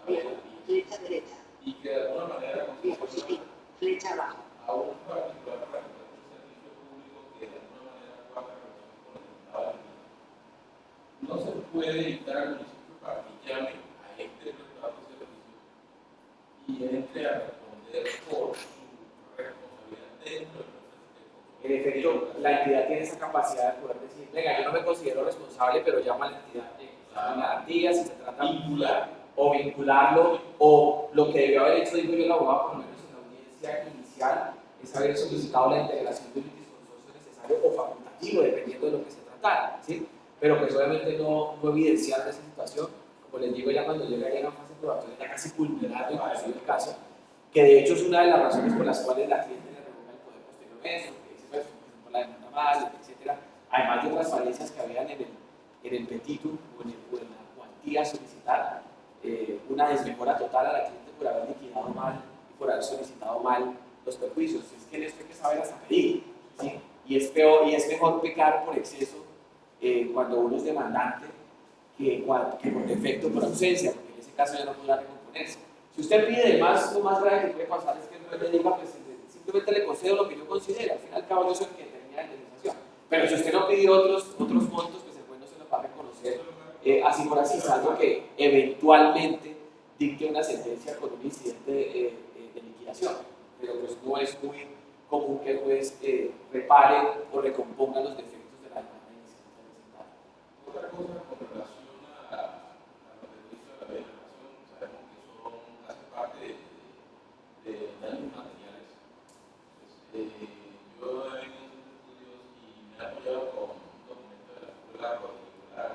Viejo. Flecha derecha. y que de alguna manera Vía positivo. Flecha abajo. a un particular para prestar un servicio público que de alguna manera guarda relación con el Estado de Vida, no se puede dictar al municipio para que llame a este prestador de servicio y entre a responder por su responsabilidad dentro del proceso. En efecto, la entidad tiene esa capacidad de poder decir, venga, yo no me considero responsable, pero llamo a la entidad de garantías, si se trata de vincularlo, o lo que debió haber hecho, digo yo, el abogado, por lo menos en la audiencia inicial, es haber solicitado la integración de un litisconsorcio necesario o facultativo, dependiendo de lo que se tratara, ¿sí? Pero pues obviamente no evidenciar esa situación, como les digo, ya cuando llega ya una fase probatoria, ya casi culminando inclusive el caso, que de hecho es una de las razones por las cuales la cliente le revoca el poder posteriormente, que dice, pues, presentó la demanda mal, etc. Además de otras falencias que habían en el petitum o en la cuantía solicitada, una desmejora total a la cliente por haber liquidado mal y por haber solicitado mal los perjuicios. Es que en esto hay que saber hasta pedir, ¿sí? Y es peor, y es mejor pecar por exceso cuando uno es demandante que por defecto, por ausencia, porque en ese caso ya no podrá recomponerse. Si usted pide más, lo más grave que puede pasar es que el juez le diga, pues simplemente le concedo lo que yo considere, al fin y al cabo yo soy el que determina la indemnización. Pero si usted no pidió otros montos, pues el juez no se los va a reconocer así por así, salvo que eventualmente dicte una sentencia con un incidente de liquidación. Pero pues no es muy común que el juez repare o recomponga los defectos de la demanda inicialmente presentada. Otra cosa con relación a lo que dice la ley de relación, sabemos que hace parte de daños materiales. Yo he hecho estudios y me he apoyado con un documento de la escuela particular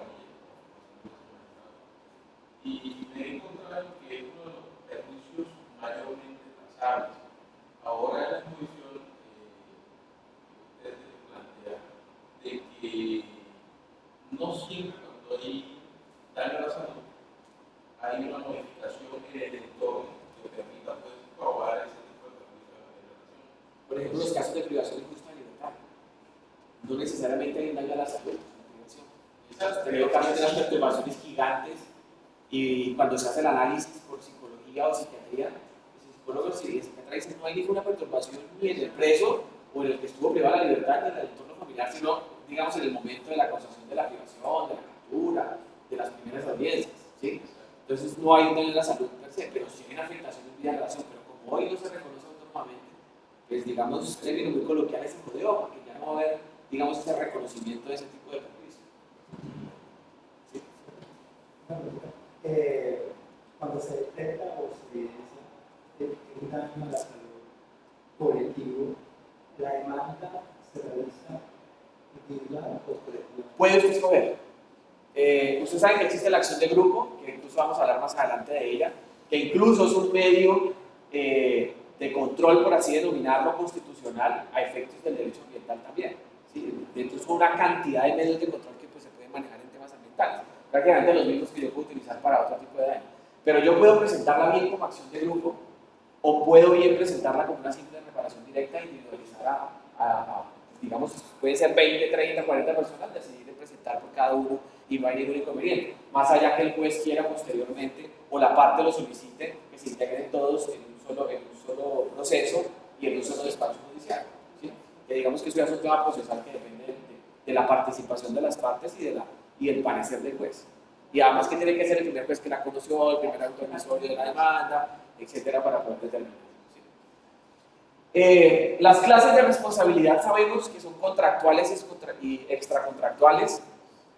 siempre cuando hay daño a la salud, hay una modificación en el entorno que permita pues, probar ese tipo de perjuicio de la hidratación. Por ejemplo, los casos de privación injusta de libertad. No necesariamente hay un daño a la salud, es una privación. Tenemos casos de las perturbaciones gigantes y cuando se hace el análisis por psicología o psiquiatría, los psicólogos y psiquiatras dicen no hay ninguna perturbación ni en el preso o en el que estuvo privado de la libertad ni en el entorno familiar, sino, digamos, en el momento de la causación de la privación, de la captura, de las primeras audiencias, ¿sí? Entonces no hay un daño a la salud per se, pero sí hay una afectación en vida de relación, pero como hoy no se reconoce autónomamente, pues digamos, usted viene muy coloquial ese jodeo, porque ya no va a haber, digamos, ese reconocimiento de ese tipo de perjuicio. ¿Sí? Cuando se detecta o se evidencia un daño a la salud colectivo, la demanda se realiza individual o colectiva. Puede usted escoger. Usted sabe que existe la acción de grupo, que incluso vamos a hablar más adelante de ella, que incluso es un medio de control, por así denominarlo, constitucional a efectos del derecho ambiental también. ¿Sí? Entonces, una cantidad de medios de control que pues, se pueden manejar en temas ambientales, prácticamente los mismos que yo puedo utilizar para otro tipo de daño. Pero yo puedo presentarla bien como acción de grupo o puedo bien presentarla como una simple reparación directa e individualizar digamos, puede ser 20, 30, 40 personas, decidir presentar por cada uno y no hay ningún inconveniente. Más allá que el juez quiera posteriormente o la parte lo solicite, que se integren todos en un solo proceso y en un solo despacho judicial. ¿Sí? Que digamos que eso ya es un tema procesal que depende de la participación de las partes y el parecer del juez. Y además que tiene que ser el primer juez que la conoció, el primer autor emisorio de la demanda, etcétera, para poder determinar. Las clases de responsabilidad sabemos que son contractuales y extracontractuales.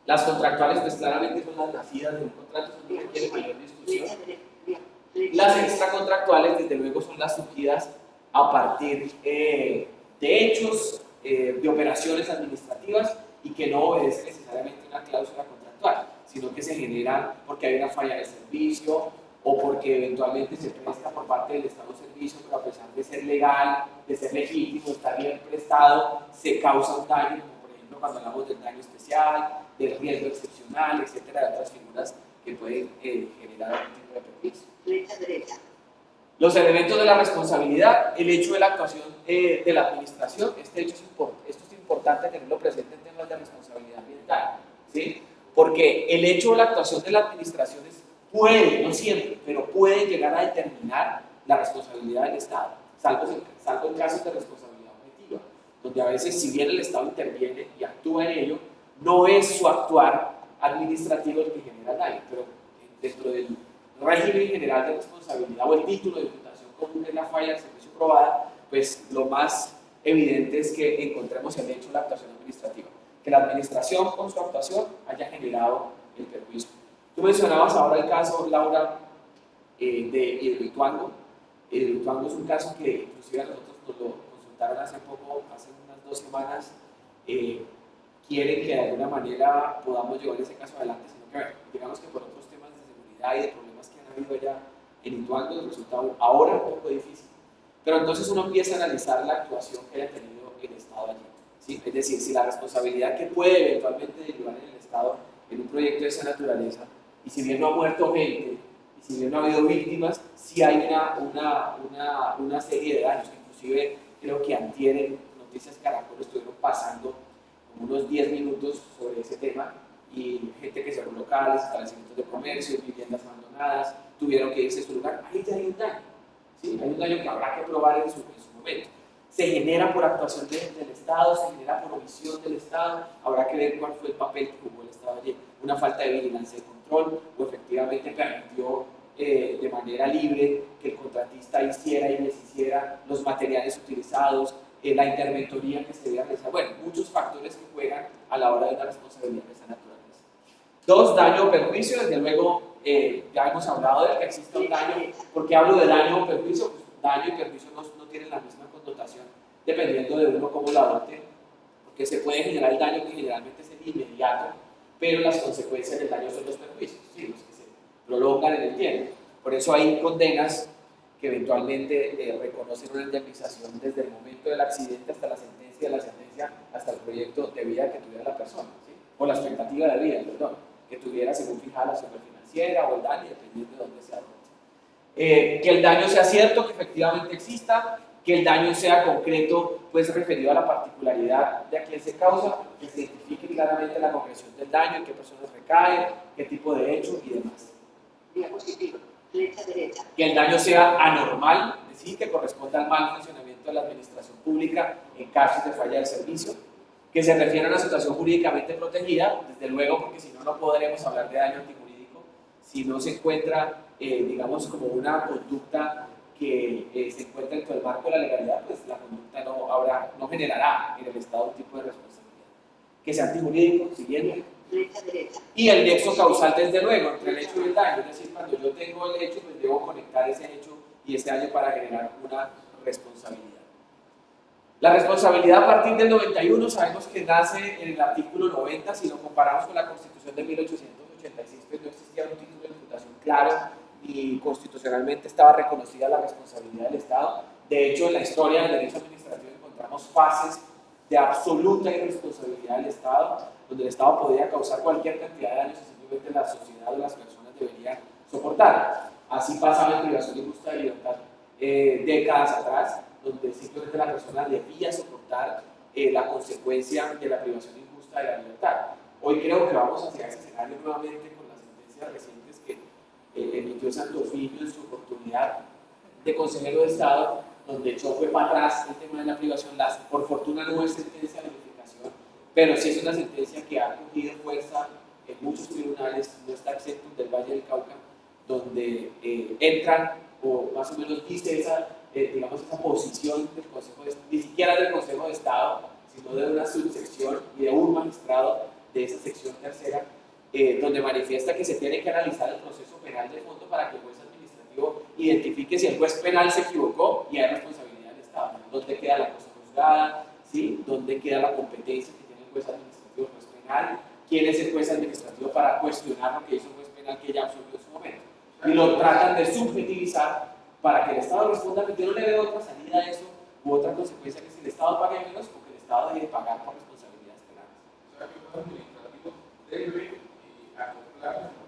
Las contractuales, pues claramente son las nacidas de un contrato, son las que requieren mayor discusión. Las extracontractuales, desde luego, son las surgidas a partir de hechos, de operaciones administrativas y que no obedecen necesariamente una cláusula contractual, sino que se generan porque hay una falla de servicio o porque eventualmente se presta por parte del Estado un servicio, pero a pesar de ser legal, de ser legítimo, estar bien prestado, se causa un daño, como por ejemplo cuando hablamos del daño especial, del riesgo excepcional, etcétera, de otras figuras que pueden generar algún tipo de perjuicio. Flecha derecha. Los elementos de la responsabilidad, el hecho de la actuación de la administración, esto es importante tenerlo presente en temas de responsabilidad ambiental, ¿sí? Porque el hecho de la actuación de la administración puede, no siempre, pero puede llegar a determinar la responsabilidad del Estado, salvo en casos de responsabilidad objetiva, donde a veces, si bien el Estado interviene y actúa en ello, no es su actuar administrativo el que genera daño, pero dentro del régimen general de responsabilidad o el título de imputación común de la falla del servicio probada, pues lo más evidente es que encontremos el hecho de la actuación administrativa, que la administración con su actuación haya generado el perjuicio. Tú mencionabas ahora el caso, Laura, de Hidroituango. Hidroituango es un caso que inclusive a nosotros nos lo consultaron hace poco, hace unas 2 semanas. Quieren que de alguna manera podamos llevar ese caso adelante, sino que digamos que por otros temas de seguridad y de problemas que han habido allá en Ituango, el resultado ahora un poco difícil. Pero entonces uno empieza a analizar la actuación que haya tenido el Estado allí, ¿sí? Es decir, si la responsabilidad que puede eventualmente derivar en el Estado en un proyecto de esa naturaleza, y si bien no ha muerto gente, y si bien no ha habido víctimas, sí hay una serie de daños, que inclusive creo que antier en Noticias Caracol estuvieron pasando unos 10 minutos sobre ese tema, y gente que cerró locales, establecimientos de comercio, viviendas abandonadas, tuvieron que irse a su lugar. Ahí ya hay un daño, ¿sí? Hay un daño que habrá que probar en su momento. Se genera por actuación del Estado, se genera por omisión del Estado, habrá que ver cuál fue el papel que jugó el Estado allí. Una falta de vigilancia y control, o efectivamente permitió de manera libre que el contratista hiciera y deshiciera los materiales utilizados, la interventoría que se debía realizar. Bueno, muchos factores que juegan a la hora de una responsabilidad de esa naturaleza. 2, daño o perjuicio. Desde luego, ya hemos hablado de que existe un daño. ¿Por qué hablo de daño o perjuicio? Pues daño y perjuicio no tienen la misma connotación dependiendo de uno cómo lo adopte, porque se puede generar el daño que generalmente es el inmediato, pero las consecuencias del daño son los perjuicios, ¿sí? Los que se prolongan en el tiempo. Por eso hay condenas que eventualmente reconocen una indemnización desde el momento del accidente hasta la sentencia, de la sentencia hasta el proyecto de vida que tuviera la persona, ¿sí? o la expectativa de vida, perdón, que tuviera según fijada la cifra financiera o el daño, dependiendo de dónde sea. Que el daño sea cierto, que efectivamente exista, que el daño sea concreto, pues referido a la particularidad de a quién se causa, que se identifique claramente la concreción del daño, en qué personas recae, qué tipo de hecho y demás. Diapositiva. Flecha derecha. Que el daño sea anormal, es decir, que corresponda al mal funcionamiento de la administración pública en casos de falla del servicio, que se refiere a una situación jurídicamente protegida, desde luego, porque si no, no podremos hablar de daño antijurídico, si no se encuentra, digamos, como una conducta que se encuentra dentro del marco de la legalidad, pues la conducta no generará en el Estado un tipo de responsabilidad. Que sea antijurídico, siguiente. Flecha derecha. Y el nexo causal, desde luego, entre el hecho y el daño, es decir, cuando yo tengo el hecho, pues debo conectar ese hecho y ese daño para generar una responsabilidad. La responsabilidad a partir del 91 sabemos que nace en el artículo 90, si lo comparamos con la Constitución de 1886, pues no existía un título de imputación claro y constitucionalmente estaba reconocida la responsabilidad del Estado. De hecho, en la historia del derecho administrativo encontramos fases de absoluta irresponsabilidad del Estado, donde el Estado podía causar cualquier cantidad de daños y simplemente la sociedad o las personas deberían soportar. Así pasaba en privación injusta de libertad décadas atrás, donde simplemente la persona debía soportar la consecuencia de la privación injusta de la libertad. Hoy creo que vamos hacia ese escenario nuevamente con las sentencias recientes que emitió Santofimio en su oportunidad de consejero de Estado, donde echó fue para atrás el tema de la privación. Por fortuna no es sentencia de unificación, pero sí es una sentencia que ha cogido fuerza en muchos tribunales, no está excepto del Valle del Cauca, donde entran, o más o menos dice esa, digamos, esa posición del Consejo de Estado, ni siquiera del Consejo de Estado, sino de una subsección y de un magistrado de esa sección tercera, donde manifiesta que se tiene que analizar el proceso penal de fondo para que el juez administrativo identifique si el juez penal se equivocó y hay responsabilidad del Estado. ¿Dónde queda la cosa juzgada? ¿Sí? ¿Dónde queda la competencia que tiene el juez administrativo, el juez penal? ¿Quién es el juez administrativo para cuestionar lo que hizo el juez penal que ya absolvió en su momento? Y lo tratan de subjetivizar para que el Estado responda que yo no le veo otra salida a eso u otra consecuencia que si el Estado pague menos o que el Estado deje de pagar por responsabilidades penales. O sea, que el administrativo debe acoplar las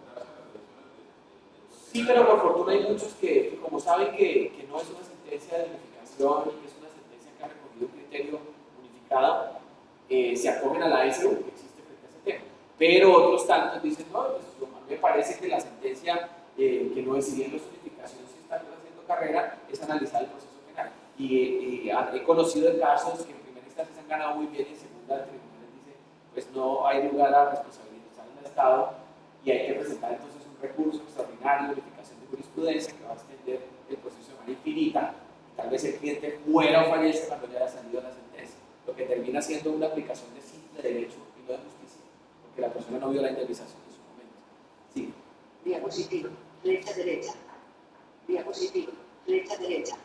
Sí, pero por fortuna hay muchos que como saben que no es una sentencia de unificación y que es una sentencia que ha recogido un criterio unificado, se acogen a la SU que existe frente a ese tema. Pero otros tantos dicen, no, pues a mí me parece que la sentencia que no es bien la unificación si están haciendo carrera es analizar el proceso penal. Y he conocido de casos que en primera instancia se han ganado muy bien y en segunda el tribunal les dice, pues no hay lugar a responsabilizar al Estado y hay que presentar entonces un recurso extraordinario de unificación de jurisprudencia que va a extender el proceso de manera infinita. Tal vez el cliente muera o fallece cuando ya haya salido la sentencia, lo que termina siendo una aplicación de simple derecho y no de justicia, porque la persona no vio la indemnización en su momento. Sí. Diapositiva. Flecha derecha. Diapositiva. Flecha derecha.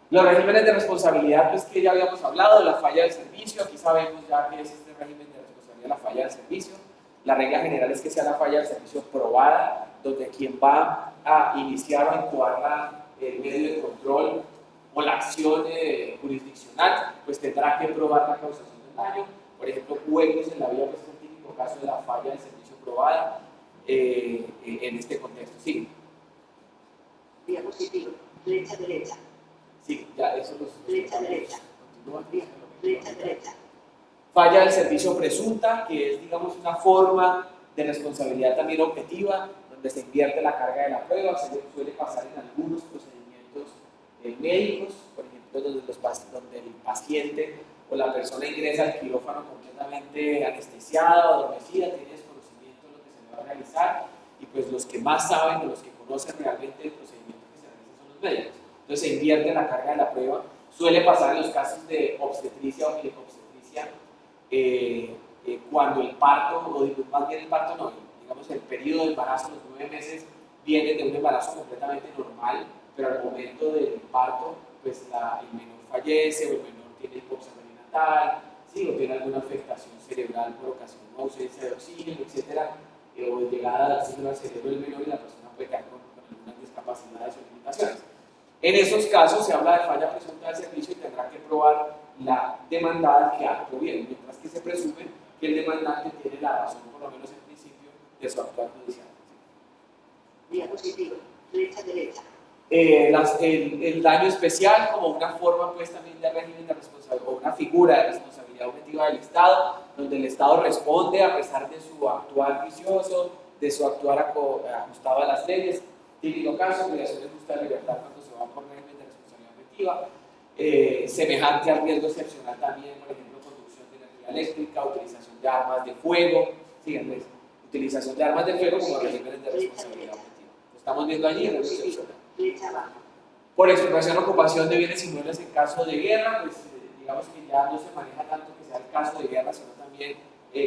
Los regímenes de responsabilidad, pues que ya habíamos hablado, de la falla del servicio. Aquí sabemos ya que es este régimen de responsabilidad, la falla del servicio. La regla general es que sea la falla del servicio probada, donde quien va a iniciar o incoar el medio de control o la acción jurisdiccional, pues tendrá que probar la causación del daño. Por ejemplo, juegos en la vía, pues es el típico caso de la falla del servicio probada en este contexto. Sí. Diapositiva. Flecha derecha. Sí, ya eso los Flecha derecha. continúa. Flecha derecha. Falla del servicio presunta, que es, digamos, una forma de responsabilidad también objetiva, donde se invierte la carga de la prueba. Se suele pasar en algunos procedimientos médicos, por ejemplo, donde el paciente o la persona ingresa al quirófano completamente anestesiada o adormecida, tiene desconocimiento de lo que se le va a realizar, y pues los que más saben o los que conocen realmente el procedimiento que se realiza son los médicos. Entonces se invierte la carga de la prueba. Suele pasar en los casos de obstetricia o ginecobstetricia, cuando el parto, o más bien el parto no, digamos el periodo de embarazo, los 9 meses, viene de un embarazo completamente normal, pero al momento del parto, pues el menor fallece o el menor tiene hipoxia perinatal, ¿sí? O tiene alguna afectación cerebral por ocasión de ausencia de oxígeno, etc. O llegada de oxígeno al cerebro del menor y la persona puede quedar con algunas discapacidades o limitaciones. En esos casos se habla de falla presunta del servicio y tendrá que probar la demandada que actuó bien, mientras que se presume que el demandante tiene la razón, por lo menos en principio, de su actuar judicial. Diapositiva. Flecha derecha. El daño especial como una forma pues también de régimen de responsabilidad, o una figura de responsabilidad objetiva del Estado, donde el Estado responde a pesar de su actuar vicioso, de su actuar ajustado a las leyes. Típico caso, privación de justa libertad cuando se va por régimen de responsabilidad objetiva, semejante al riesgo excepcional también, por ejemplo, conducción de energía eléctrica, utilización de armas de fuego, síganme, utilización de armas de fuego como regímenes de responsabilidad objetiva. Lo estamos viendo allí en el riesgo excepcional. Flecha abajo. Por expropiación o ocupación de bienes inmuebles en caso de guerra, pues digamos que ya no se maneja tanto que sea el caso de guerra, sino también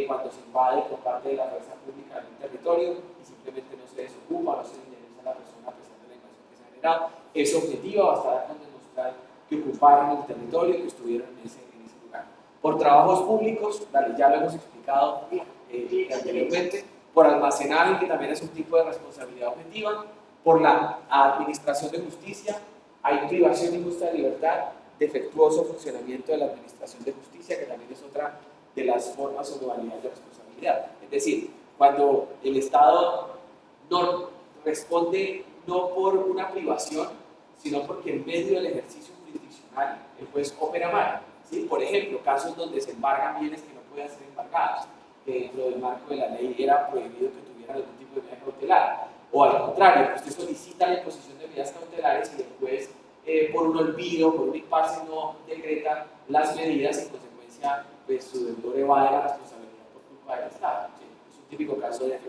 cuando se invade por parte de la fuerza pública en un territorio y simplemente no se desocupa, no se indemniza a la persona a pesar de la invasión que se ha generado. Es objetiva, bastará con demostrar que ocuparon el territorio, que estuvieron en ese lugar. Por trabajos públicos, vale, ya lo hemos explicado anteriormente, por almacenaje, que también es un tipo de responsabilidad objetiva, por la administración de justicia, hay privación injusta de libertad, defectuoso funcionamiento de la administración de justicia, que también es otra de las formas o modalidades de responsabilidad. Es decir, cuando el Estado no responde no por una privación, sino porque en medio del ejercicio jurisdiccional el juez opera mal. ¿Sí? Por ejemplo, casos donde se embargan bienes que no pueden ser embargados, que dentro del marco de la ley era prohibido que tuvieran algún tipo de medida cautelar. O al contrario, que usted solicita la imposición de medidas cautelares y el juez, por un olvido, por un impasse, no decreta las medidas y en consecuencia pues, su deudor evade la responsabilidad por culpa del Estado. ¿Sí? Es un típico caso de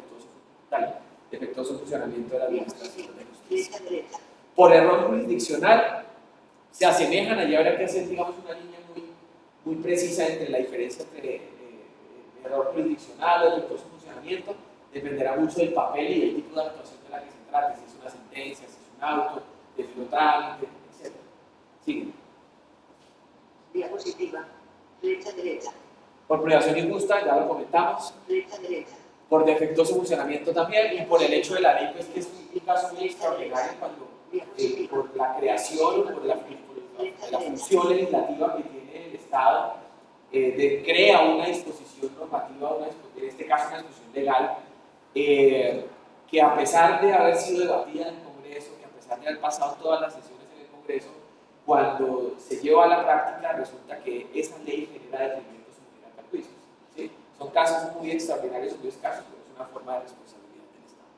defectuoso funcionamiento de la administración de justicia. Flecha derecha. Por error jurisdiccional, se asemejan, allí habrá que hacer digamos, una línea muy precisa entre la diferencia entre error jurisdiccional o defectuoso funcionamiento. Dependerá mucho del papel y del tipo de actuación de la que se trate, si es una sentencia, si es un auto, de filotrámite, etc. Sigue. Diapositiva. Flecha derecha. Por privación injusta, ya lo comentamos. Flecha derecha. Por defectuoso funcionamiento también, y por el hecho de la ley, pues que es un caso muy extraordinario cuando por la creación o por la función legislativa que tiene el Estado, crea una disposición normativa, en este caso una disposición legal, que a pesar de haber sido debatida en el Congreso, que a pesar de haber pasado todas las sesiones en el Congreso, cuando se lleva a la práctica resulta que esa ley genera detrimento o genera perjuicios. ¿Sí? Son casos muy extraordinarios, muy escasos, pero es una forma de responsabilidad del Estado.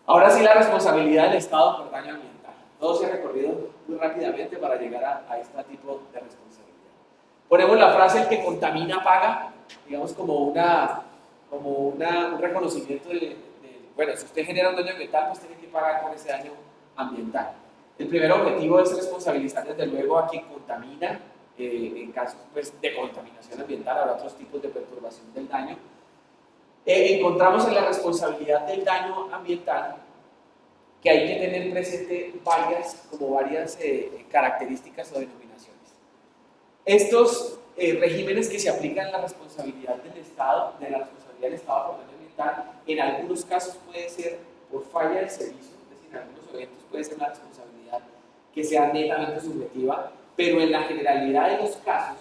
Ahora sí, la responsabilidad del Estado por daño ambiental. Todo se ha recorrido muy rápidamente para llegar a este tipo de responsabilidad. Ponemos la frase: el que contamina paga, digamos como un reconocimiento bueno, si usted genera un daño ambiental, pues tiene que pagar por ese daño ambiental. El primer objetivo es responsabilizar desde luego a quien contamina, en casos pues, de contaminación ambiental, habrá otros tipos de perturbación del daño. Encontramos en la responsabilidad del daño ambiental que hay que tener presente varias características o denominaciones. Estos regímenes que se aplican en la responsabilidad del Estado, por daño ambiental, en algunos casos puede ser por falla del servicio, es decir, en algunos eventos puede ser una responsabilidad que sea netamente subjetiva, pero en la generalidad de los casos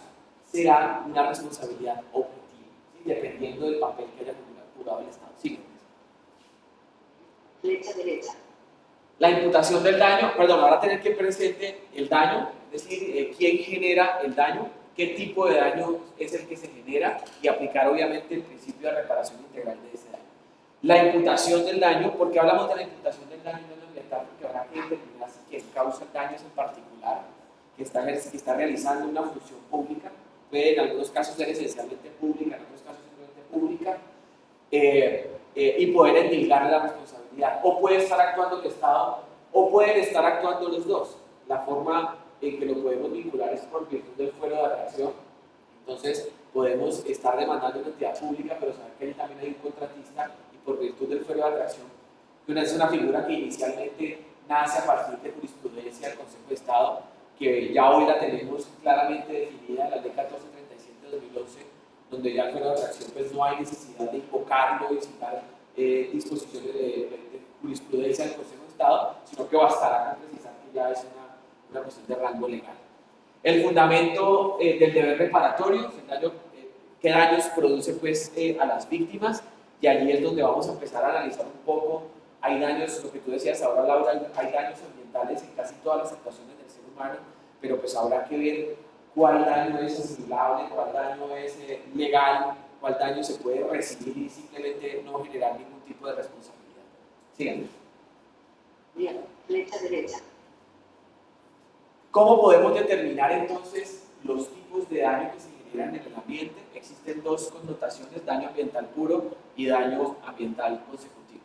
será una responsabilidad objetiva, ¿sí? Dependiendo del papel que haya jugado el Estado. Sí. Flecha derecha. La imputación del daño, ahora tener que presente el daño, es decir, quién genera el daño, qué tipo de daño es el que se genera y aplicar obviamente el principio de reparación integral de ese daño. La imputación del daño, ¿por qué hablamos de la imputación del daño no ambiental? Porque habrá que determinar si quien causa el daño es en particular, que está realizando una función pública, puede en algunos casos ser esencialmente pública, en otros casos simplemente pública, y poder endilgar la responsabilidad. O puede estar actuando el Estado, o pueden estar actuando los dos. La forma en que lo podemos vincular es por virtud del fuero de atracción. Entonces, podemos estar demandando una entidad pública, pero saber que ahí también hay un contratista, y por virtud del fuero de atracción, que es una figura que inicialmente nace a partir de jurisprudencia del Consejo de Estado, que ya hoy la tenemos claramente definida en la Ley 1437 de 2011, donde ya el fuero de atracción pues no hay necesidad de invocarlo y citar disposiciones de jurisprudencia del Consejo de Estado, sino que bastará con precisar que ya es una cuestión de rango legal. El fundamento del deber reparatorio, el daño qué daños produce pues, a las víctimas, y allí es donde vamos a empezar a analizar un poco. Hay daños, lo que tú decías ahora, Laura, hay daños ambientales en casi todas las actuaciones del ser humano, pero pues habrá que ver cuál daño es asimilable, cuál daño es legal, cuál daño se puede recibir y simplemente no generar ningún tipo de responsabilidad. Síganme. Bien, flecha derecha. ¿Cómo podemos determinar entonces los tipos de daño que se generan en el ambiente? Existen dos connotaciones, daño ambiental puro y daño ambiental consecutivo.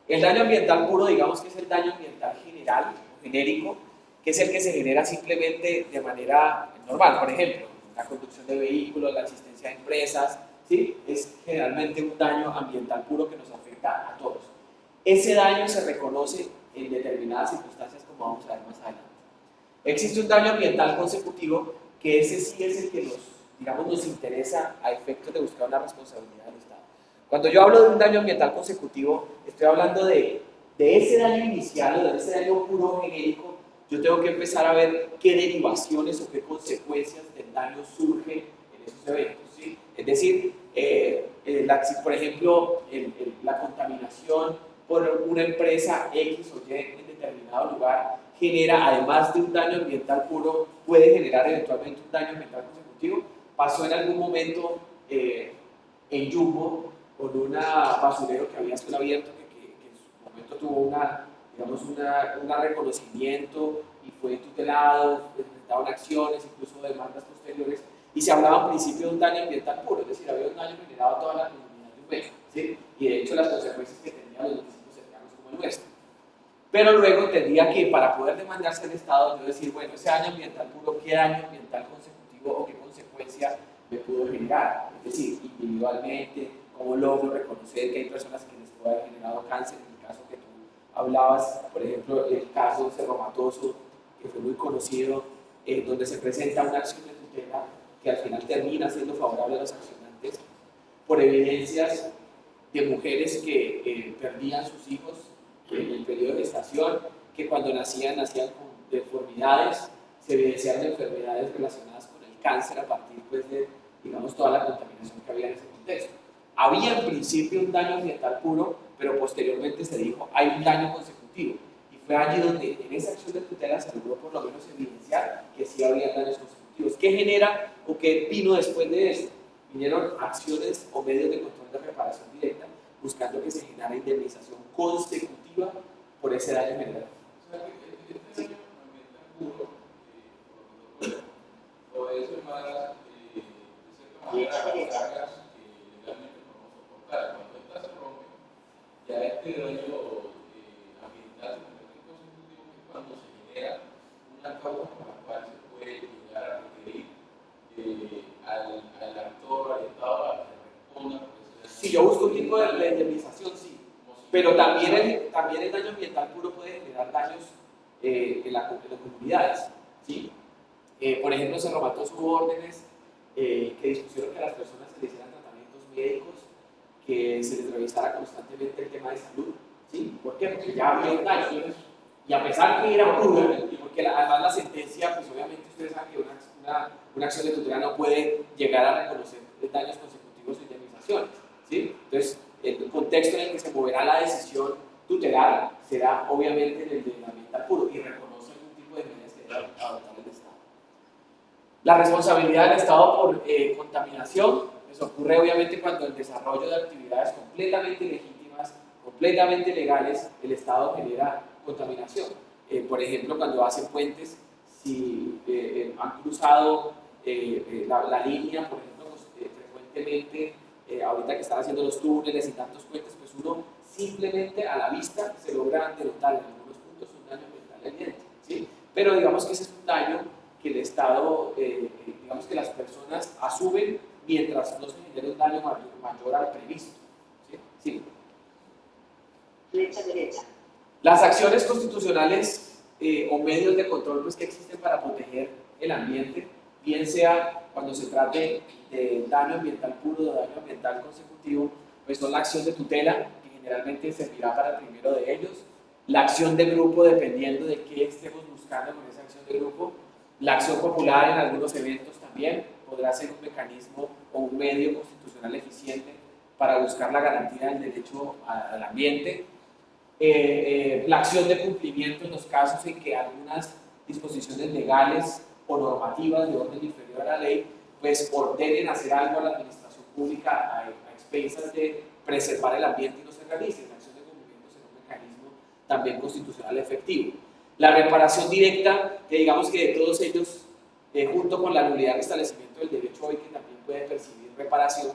El daño ambiental puro, digamos que es el daño ambiental general o genérico, que es el que se genera simplemente de manera normal. Por ejemplo, la conducción de vehículos, la existencia de empresas, ¿sí? Es generalmente un daño ambiental puro que nos afecta a todos. Ese daño se reconoce en determinadas circunstancias, como vamos a ver más adelante. Existe un daño ambiental consecutivo, que ese sí es el que nos interesa a efectos de buscar una responsabilidad del Estado. Cuando yo hablo de un daño ambiental consecutivo, estoy hablando de ese daño inicial o de ese daño puro genérico. Yo tengo que empezar a ver qué derivaciones o qué consecuencias del daño surgen en esos eventos, ¿sí? Es decir, por ejemplo, la contaminación por una empresa X o Y en determinado lugar genera, además de un daño ambiental puro, puede generar eventualmente un daño ambiental consecutivo. Pasó en algún momento en Jumbo con un basurero que había sido abierto, que en su momento tuvo un reconocimiento y fue tutelado, presentaron acciones, incluso demandas posteriores, y se hablaba en principio de un daño ambiental puro, es decir, había un daño generado a toda la comunidad de Jumbo, ¿sí? Y de hecho las consecuencias que tenían los municipios cercanos como el nuestro. Pero luego entendía que para poder demandarse al Estado, yo decir, bueno, ese daño ambiental puro, ¿qué daño ambiental consecutivo o qué consecuencia me pudo generar? Es decir, individualmente, ¿cómo logro reconocer que hay personas que les puede haber generado cáncer? En el caso que tú hablabas, por ejemplo, el caso de Cerro Matoso, que fue muy conocido, donde se presenta una acción de tutela que al final termina siendo favorable a los accionantes por evidencias de mujeres que perdían sus hijos en el periodo de gestación, que cuando nacían con deformidades, se evidenciaron enfermedades relacionadas con el cáncer a partir pues, de, digamos, toda la contaminación que había en ese contexto. Había en principio un daño ambiental puro, pero posteriormente se dijo, hay un daño consecutivo. Y fue allí donde en esa acción de tutela se logró por lo menos evidenciar que sí había daños consecutivos. ¿Qué genera o qué vino después de esto? Vinieron acciones o medios de control de reparación directa buscando que se generara indemnización consecutiva por ese daño general. O sea, que este daño ambiental puro, por eso es más, de cierta manera, las cargas que legalmente podemos soportar. Cuando esta se rompe, ya este daño ambiental se convierte en consecutivo, que es cuando se genera una causa por la cual se puede llegar a requerir al actor, al Estado, a que responda. Si yo busco un tipo de indemnización, sí. Pero también el daño ambiental puro puede generar daños en las comunidades, ¿sí? Por ejemplo, Cerro Matoso hubo órdenes que dispusieron que a las personas se les hicieran tratamientos médicos, que se les revisara constantemente el tema de salud, ¿sí? ¿Por qué? Porque ya había un daño. Y a pesar que era puro, porque además la sentencia, pues obviamente ustedes saben que una acción de tutela no puede llegar a reconocer daños consecutivos o indemnizaciones, ¿sí? Entonces, el contexto en el que se moverá la decisión tutelar será obviamente en el del ambiental puro y reconoce algún tipo de medidas que debe adoptar el Estado. La responsabilidad del Estado por contaminación pues ocurre obviamente cuando el desarrollo de actividades completamente legítimas, completamente legales, el Estado genera contaminación. Por ejemplo, cuando hacen puentes, si han cruzado la línea, por ejemplo, pues, frecuentemente, ahorita que están haciendo los túneles y tantos puentes, pues uno simplemente a la vista se logra denotar en algunos puntos un daño ambiental evidente, ¿sí? Pero digamos que ese es un daño que el Estado, digamos que las personas asumen mientras no se genere un daño mayor al previsto, ¿sí? Sí. Flecha derecha. Las acciones constitucionales o medios de control pues, que existen para proteger el ambiente, bien sea cuando se trate de daño ambiental puro o daño ambiental consecutivo, pues son la acción de tutela, que generalmente servirá para el primero de ellos, la acción de grupo dependiendo de qué estemos buscando con esa acción de grupo, la acción popular en algunos eventos también, podrá ser un mecanismo o un medio constitucional eficiente para buscar la garantía del derecho al ambiente. La acción de cumplimiento en los casos en que algunas disposiciones legales o normativas de orden inferior a la ley pues ordenen hacer algo a la administración pública a expensas de preservar el ambiente y no se realice. La acción de cumplimiento será un mecanismo también constitucional efectivo. La reparación directa, que digamos que de todos ellos, junto con la nulidad de establecimiento del derecho hoy, que también puede percibir reparación,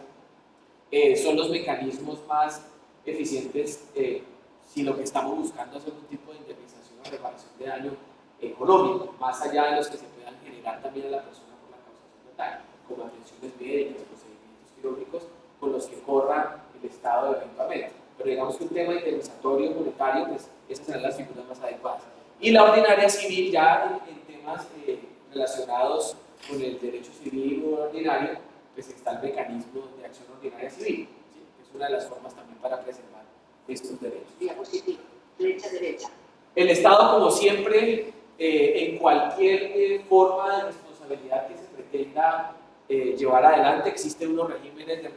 son los mecanismos más eficientes si lo que estamos buscando es algún tipo de indemnización o reparación de daño económico, más allá de los que se puedan generar también a la persona por la causación del daño, como atenciones médicas, procedimientos quirúrgicos con los que corra el Estado eventualmente. Pero digamos que un tema indemnizatorio monetario, pues esas serán las figuras más adecuadas. Y la ordinaria civil, ya en temas relacionados con el derecho civil o ordinario, pues está el mecanismo de acción ordinaria civil, ¿sí? Es una de las formas también para preservar estos derechos. Diapositiva. Flecha derecha. El Estado, como siempre, en cualquier forma de responsabilidad que se pretenda llevar adelante, existen unos regímenes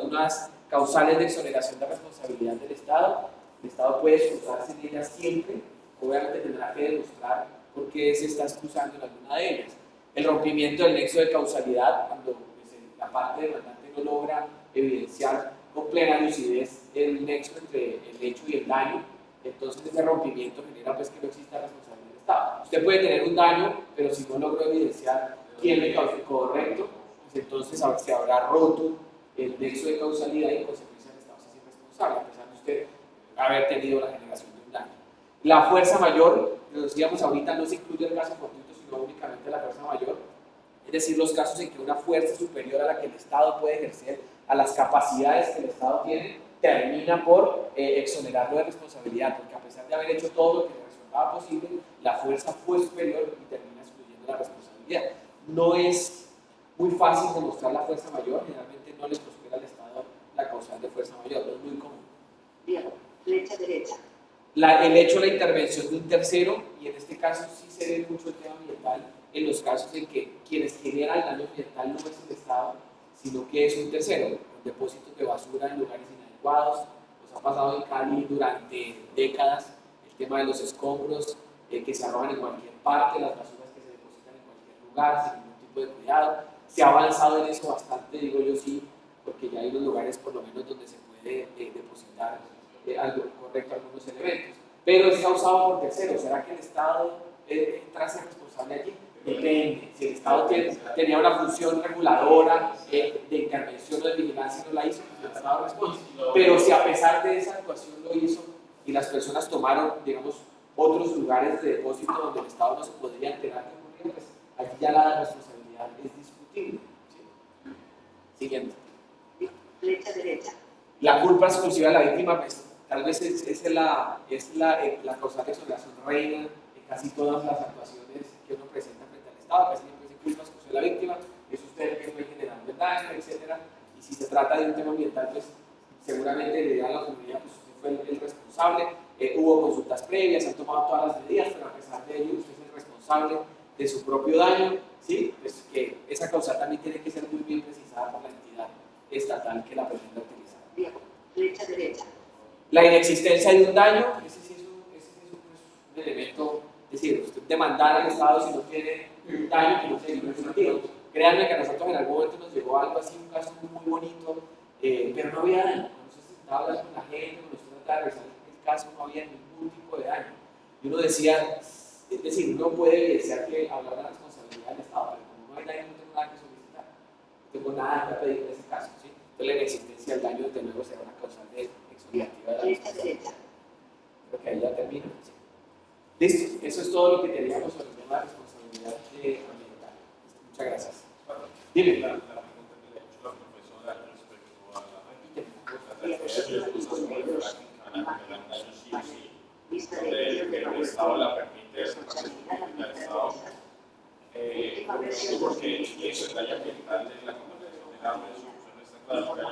unas causales de exoneración de responsabilidad del Estado. El Estado puede excusarse en ellas siempre, obviamente tendrá que demostrar por qué se está excusando en alguna de ellas. El rompimiento del nexo de causalidad, cuando pues, la parte demandante no logra evidenciar con plena lucidez el nexo entre el hecho y el daño, entonces ese rompimiento genera pues, que no exista responsabilidad del Estado. Usted puede tener un daño, pero si no logró evidenciar quién le causó correcto, pues entonces se habrá roto el nexo de causalidad y en consecuencia el Estado se hace responsable, a pesar de usted haber tenido la generación de un daño. La fuerza mayor, lo decíamos ahorita, no se incluye el caso fortuito, sino únicamente la fuerza mayor, es decir, los casos en que una fuerza superior a la que el Estado puede ejercer, a las capacidades que el Estado tiene, termina por exonerarlo de responsabilidad, porque a pesar de haber hecho todo lo que le resultaba posible, la fuerza fue superior y termina excluyendo la responsabilidad. No es muy fácil demostrar la fuerza mayor, generalmente no le prospera al Estado la causal de fuerza mayor, no es muy común. Diego. Flecha derecha. El hecho de la intervención de un tercero, y en este caso sí se ve mucho el tema ambiental, en los casos en que quienes generan el daño ambiental no es el Estado, sino que es un tercero, con depósitos de basura en lugares inadecuados. Nos ha pasado en Cali durante décadas el tema de los escombros que se arrojan en cualquier parte, las basuras que se depositan en cualquier lugar sin ningún tipo de cuidado. Se ha avanzado en eso bastante, digo yo sí, porque ya hay unos lugares por lo menos donde se puede depositar algo correcto algunos elementos, pero es causado por terceros. ¿Será que el Estado entra a ser responsable allí? Depende. Si el Estado tenía una función reguladora de intervención o de vigilancia y no la hizo, pues el Estado responde. Pero si a pesar de esa actuación lo hizo y las personas tomaron, digamos, otros lugares de depósito donde el Estado no se podría enterar que ocurría, pues allí ya la responsabilidad es discutible. ¿Sí? Siguiente. Flecha derecha. La culpa exclusiva de la víctima, pues tal vez es la causal de exoneración reina en casi todas las actuaciones que uno presenta frente al Estado, casi siempre es culpa exclusiva de la víctima, es usted el que fue generando el daño, etc. Y si se trata de un tema ambiental, pues seguramente le dirá a la comunidad, pues usted fue el responsable, hubo consultas previas, se han tomado todas las medidas, pero a pesar de ello usted es el responsable de su propio daño, ¿sí? Pues que esa causal también tiene que ser muy bien precisada por la entidad estatal que la pretenda utilizar. Diego. Flecha derecha. La inexistencia de un daño, ese sí es un elemento, es decir, usted demandar al Estado si no tiene un daño que no sea significativo. Créanme que a nosotros en algún momento nos llegó algo así, un caso muy bonito, pero no había daño. Cuando usted se sentaba a hablar con la gente, cuando usted trataba de revisar el caso, no había ningún tipo de daño. Y uno decía, es decir, uno puede evidenciar que hablar de la responsabilidad del Estado, pero como no hay daño, no tengo nada que solicitar, no tengo nada que pedir en ese caso. ¿Sí? Entonces la inexistencia del daño, desde luego, será una causal de exonerativa de la Flecha responsabilidad. derecha. Creo que ahí ya termino. ¿Sí? Listo, eso es todo lo que teníamos sobre el tema de responsabilidad ambiental. Muchas gracias. Dime. La pregunta que le ha hecho la profesora respecto a la el Estado la permite, es el Estado. Porque eso es daño ambiental de la contaminación de agua, de solución está claro, pero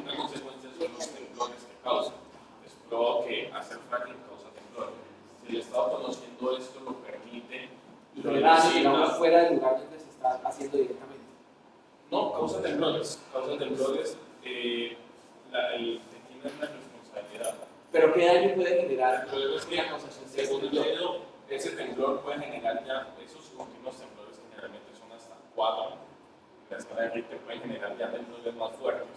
una consecuencia son los temblores que causan. Es probado que hacer fracking causa temblores. Si el Estado conociendo esto lo permite, Y lo demás, digamos, fuera del lugar donde se está haciendo directamente. temblores. De quién es la responsabilidad. Pero ¿qué daño puede generar El problema es que, una causación de según el temblor? dedo, ese temblor puede generar ya, esos últimos temblores generalmente son hasta 4. La escala de Richter puede generar ya temblores más fuertes,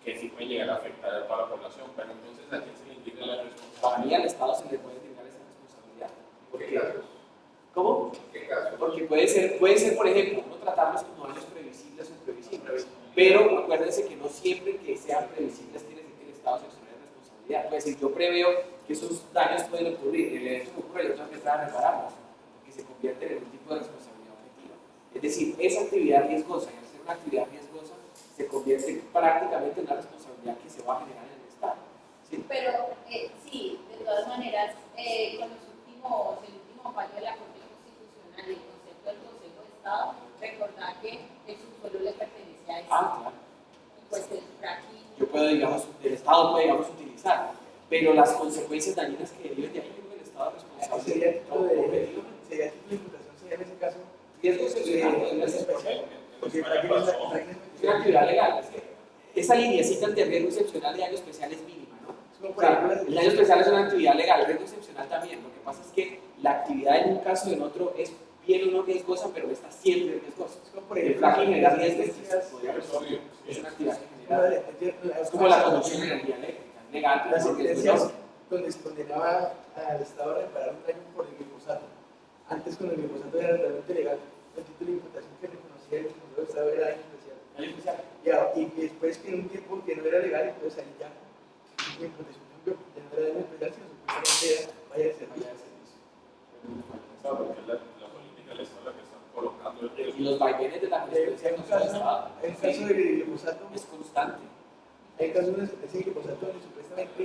que sí pueden llegar a afectar a toda la población. Pero entonces, ¿a quién se le indica la A mí responsabilidad? al Estado se le puede entregar esa responsabilidad. ¿Por qué casos? ¿Cómo? ¿Qué casos? Porque puede ser, por ejemplo, no tratarlos como daños previsibles o imprevisibles. Pero acuérdense que no siempre que sean previsibles quiere decir que el Estado se exonere de responsabilidad. Puede decir, yo preveo que esos daños pueden ocurrir, el hecho ocurre y yo tengo que entrar a repararlos, que se convierte en un tipo de responsabilidad objetiva. Es decir, esa actividad riesgosa, y al ser una actividad riesgosa, se convierte prácticamente en una responsabilidad que se va a generar en el Estado. ¿Sí? Pero sí, de todas maneras, con el último fallo de la Corte Constitucional y el concepto del Consejo de Estado, recordar que el subsuelo le pertenece a Estado. Claro. Y pues el fracking. Yo puedo, digamos, el Estado puede, digamos, utilizar, pero las consecuencias dañinas que deriven de ahí, el Estado es responsable. Sería título de objetivamente. imputación, sería en ese caso Riesgo excepcional, es especial. Porque España aquí es pasó. es una actividad legal. Es que esa lineecita entre riesgo excepcional y daño especial es mínima, ¿no? como O por sea, ejemplo el daño especial es una actividad legal, el riesgo excepcional también. Lo que pasa es que la actividad en un caso y en otro es bien o no riesgosa, pero está siempre riesgosa. es como por El ejemplo fracking genera riesgos, sentencias, podría resolver. Es una actividad que como genera. Es como la conducción de energía eléctrica, es legal, pero las porque es sentencias riesgosa. donde se condenaba al Estado a reparar un daño por el glifosato. Antes, cuando el glifosato era realmente legal, el título de imputación que reconocía el Consejo de Estado era daño especial. Daño especial. Y después, que en un tiempo que no era legal, entonces ahí ya la imputación cambió. Ya no era daño especial, sino supuestamente era vaya de servicio. Claro, porque es la política del Estado la que está colocando el riesgo. Y los vaivenes de la jurisprudencia Hay del un Consejo de Estado caso de glifosato, es constante. hay un caso de una sentencia de glifosato donde supuestamente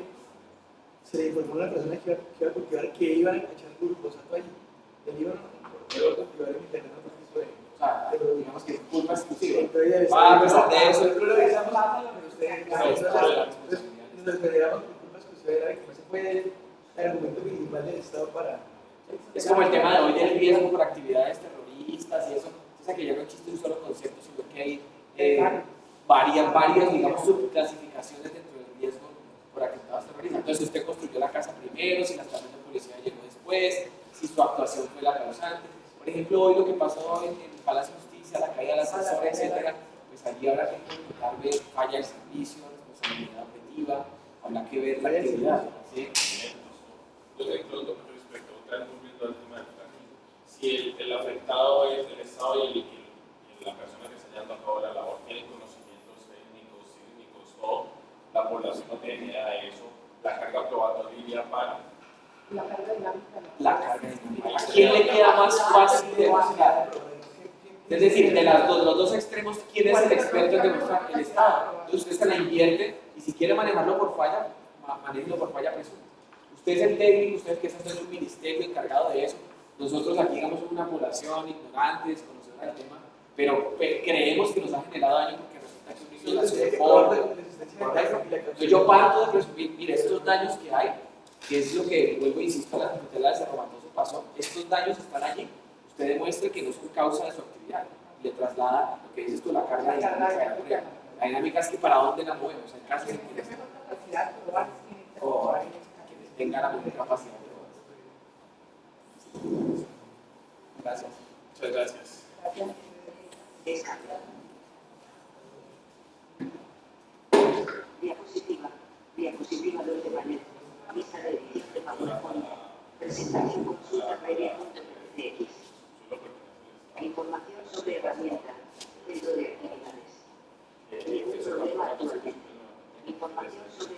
se le informó a la persona que iba a cultivar que iban a echar glifosato allí. El iba a cultivar en internet, no porque eso O sea, digamos que es culpa exclusiva. entonces, A pesar de eso, nosotros lo revisamos, pero ustedes Entonces, nos esperamos que culpa exclusiva era que no se puede el argumento principal del Estado para. es como el tema de hoy del riesgo por actividades terroristas y eso. O sea, que ya no existe un solo concepto, sino que hay varias, digamos, subclasificaciones dentro del riesgo por actividades terroristas. Entonces, si usted construyó la casa primero, si la estación de policía llegó después, si su actuación fue la causante. Por ejemplo, hoy lo que pasó en el Palacio de Justicia, la caída del ascensor, etcétera, pues allí habrá que intentar ver falla el servicio, responsabilidad objetiva, habrá que ver la actividad. ¿Sí? Yo te incluyo respecto a volviendo al tema del fracking. Si el afectado es el Estado y la persona que está llevando a cabo la labor tiene conocimientos técnicos, sísmicos, todo, la población no tiene idea de eso, la carga probatoria iría para. La carga dinámica. La carga dinámica. ¿A quién le queda más fácil demostrar? Es decir, de los dos extremos, ¿quién es el experto en demostrar? El Estado. Entonces usted se la invierte y si quiere manejarlo por falla, manéjelo por falla presunta. Usted es el técnico, usted es el que está en un ministerio encargado de eso. Nosotros aquí, digamos, somos una población ignorante, desconocedora del tema, pero creemos que nos ha generado daño porque resulta que un niño nació pobre. Entonces yo parto de presumir, mire, estos daños que hay, que es lo que, vuelvo e insisto, la tutela de Cerro Matoso pasó, estos daños están allí, usted demuestre que no son causa de su actividad, y le traslada lo que dices tú, la carga dinámica. La dinámica es que para dónde la movemos, en caso de que o quienes tengan la mayor capacidad de probar. Gracias. Muchas gracias. Diapositiva 2 de panel. Lista de edición de PowerPoint. Presentación consulta previa.pcx. Información sobre herramienta. Centro de actividades. Ningún problema actualmente. Información sobre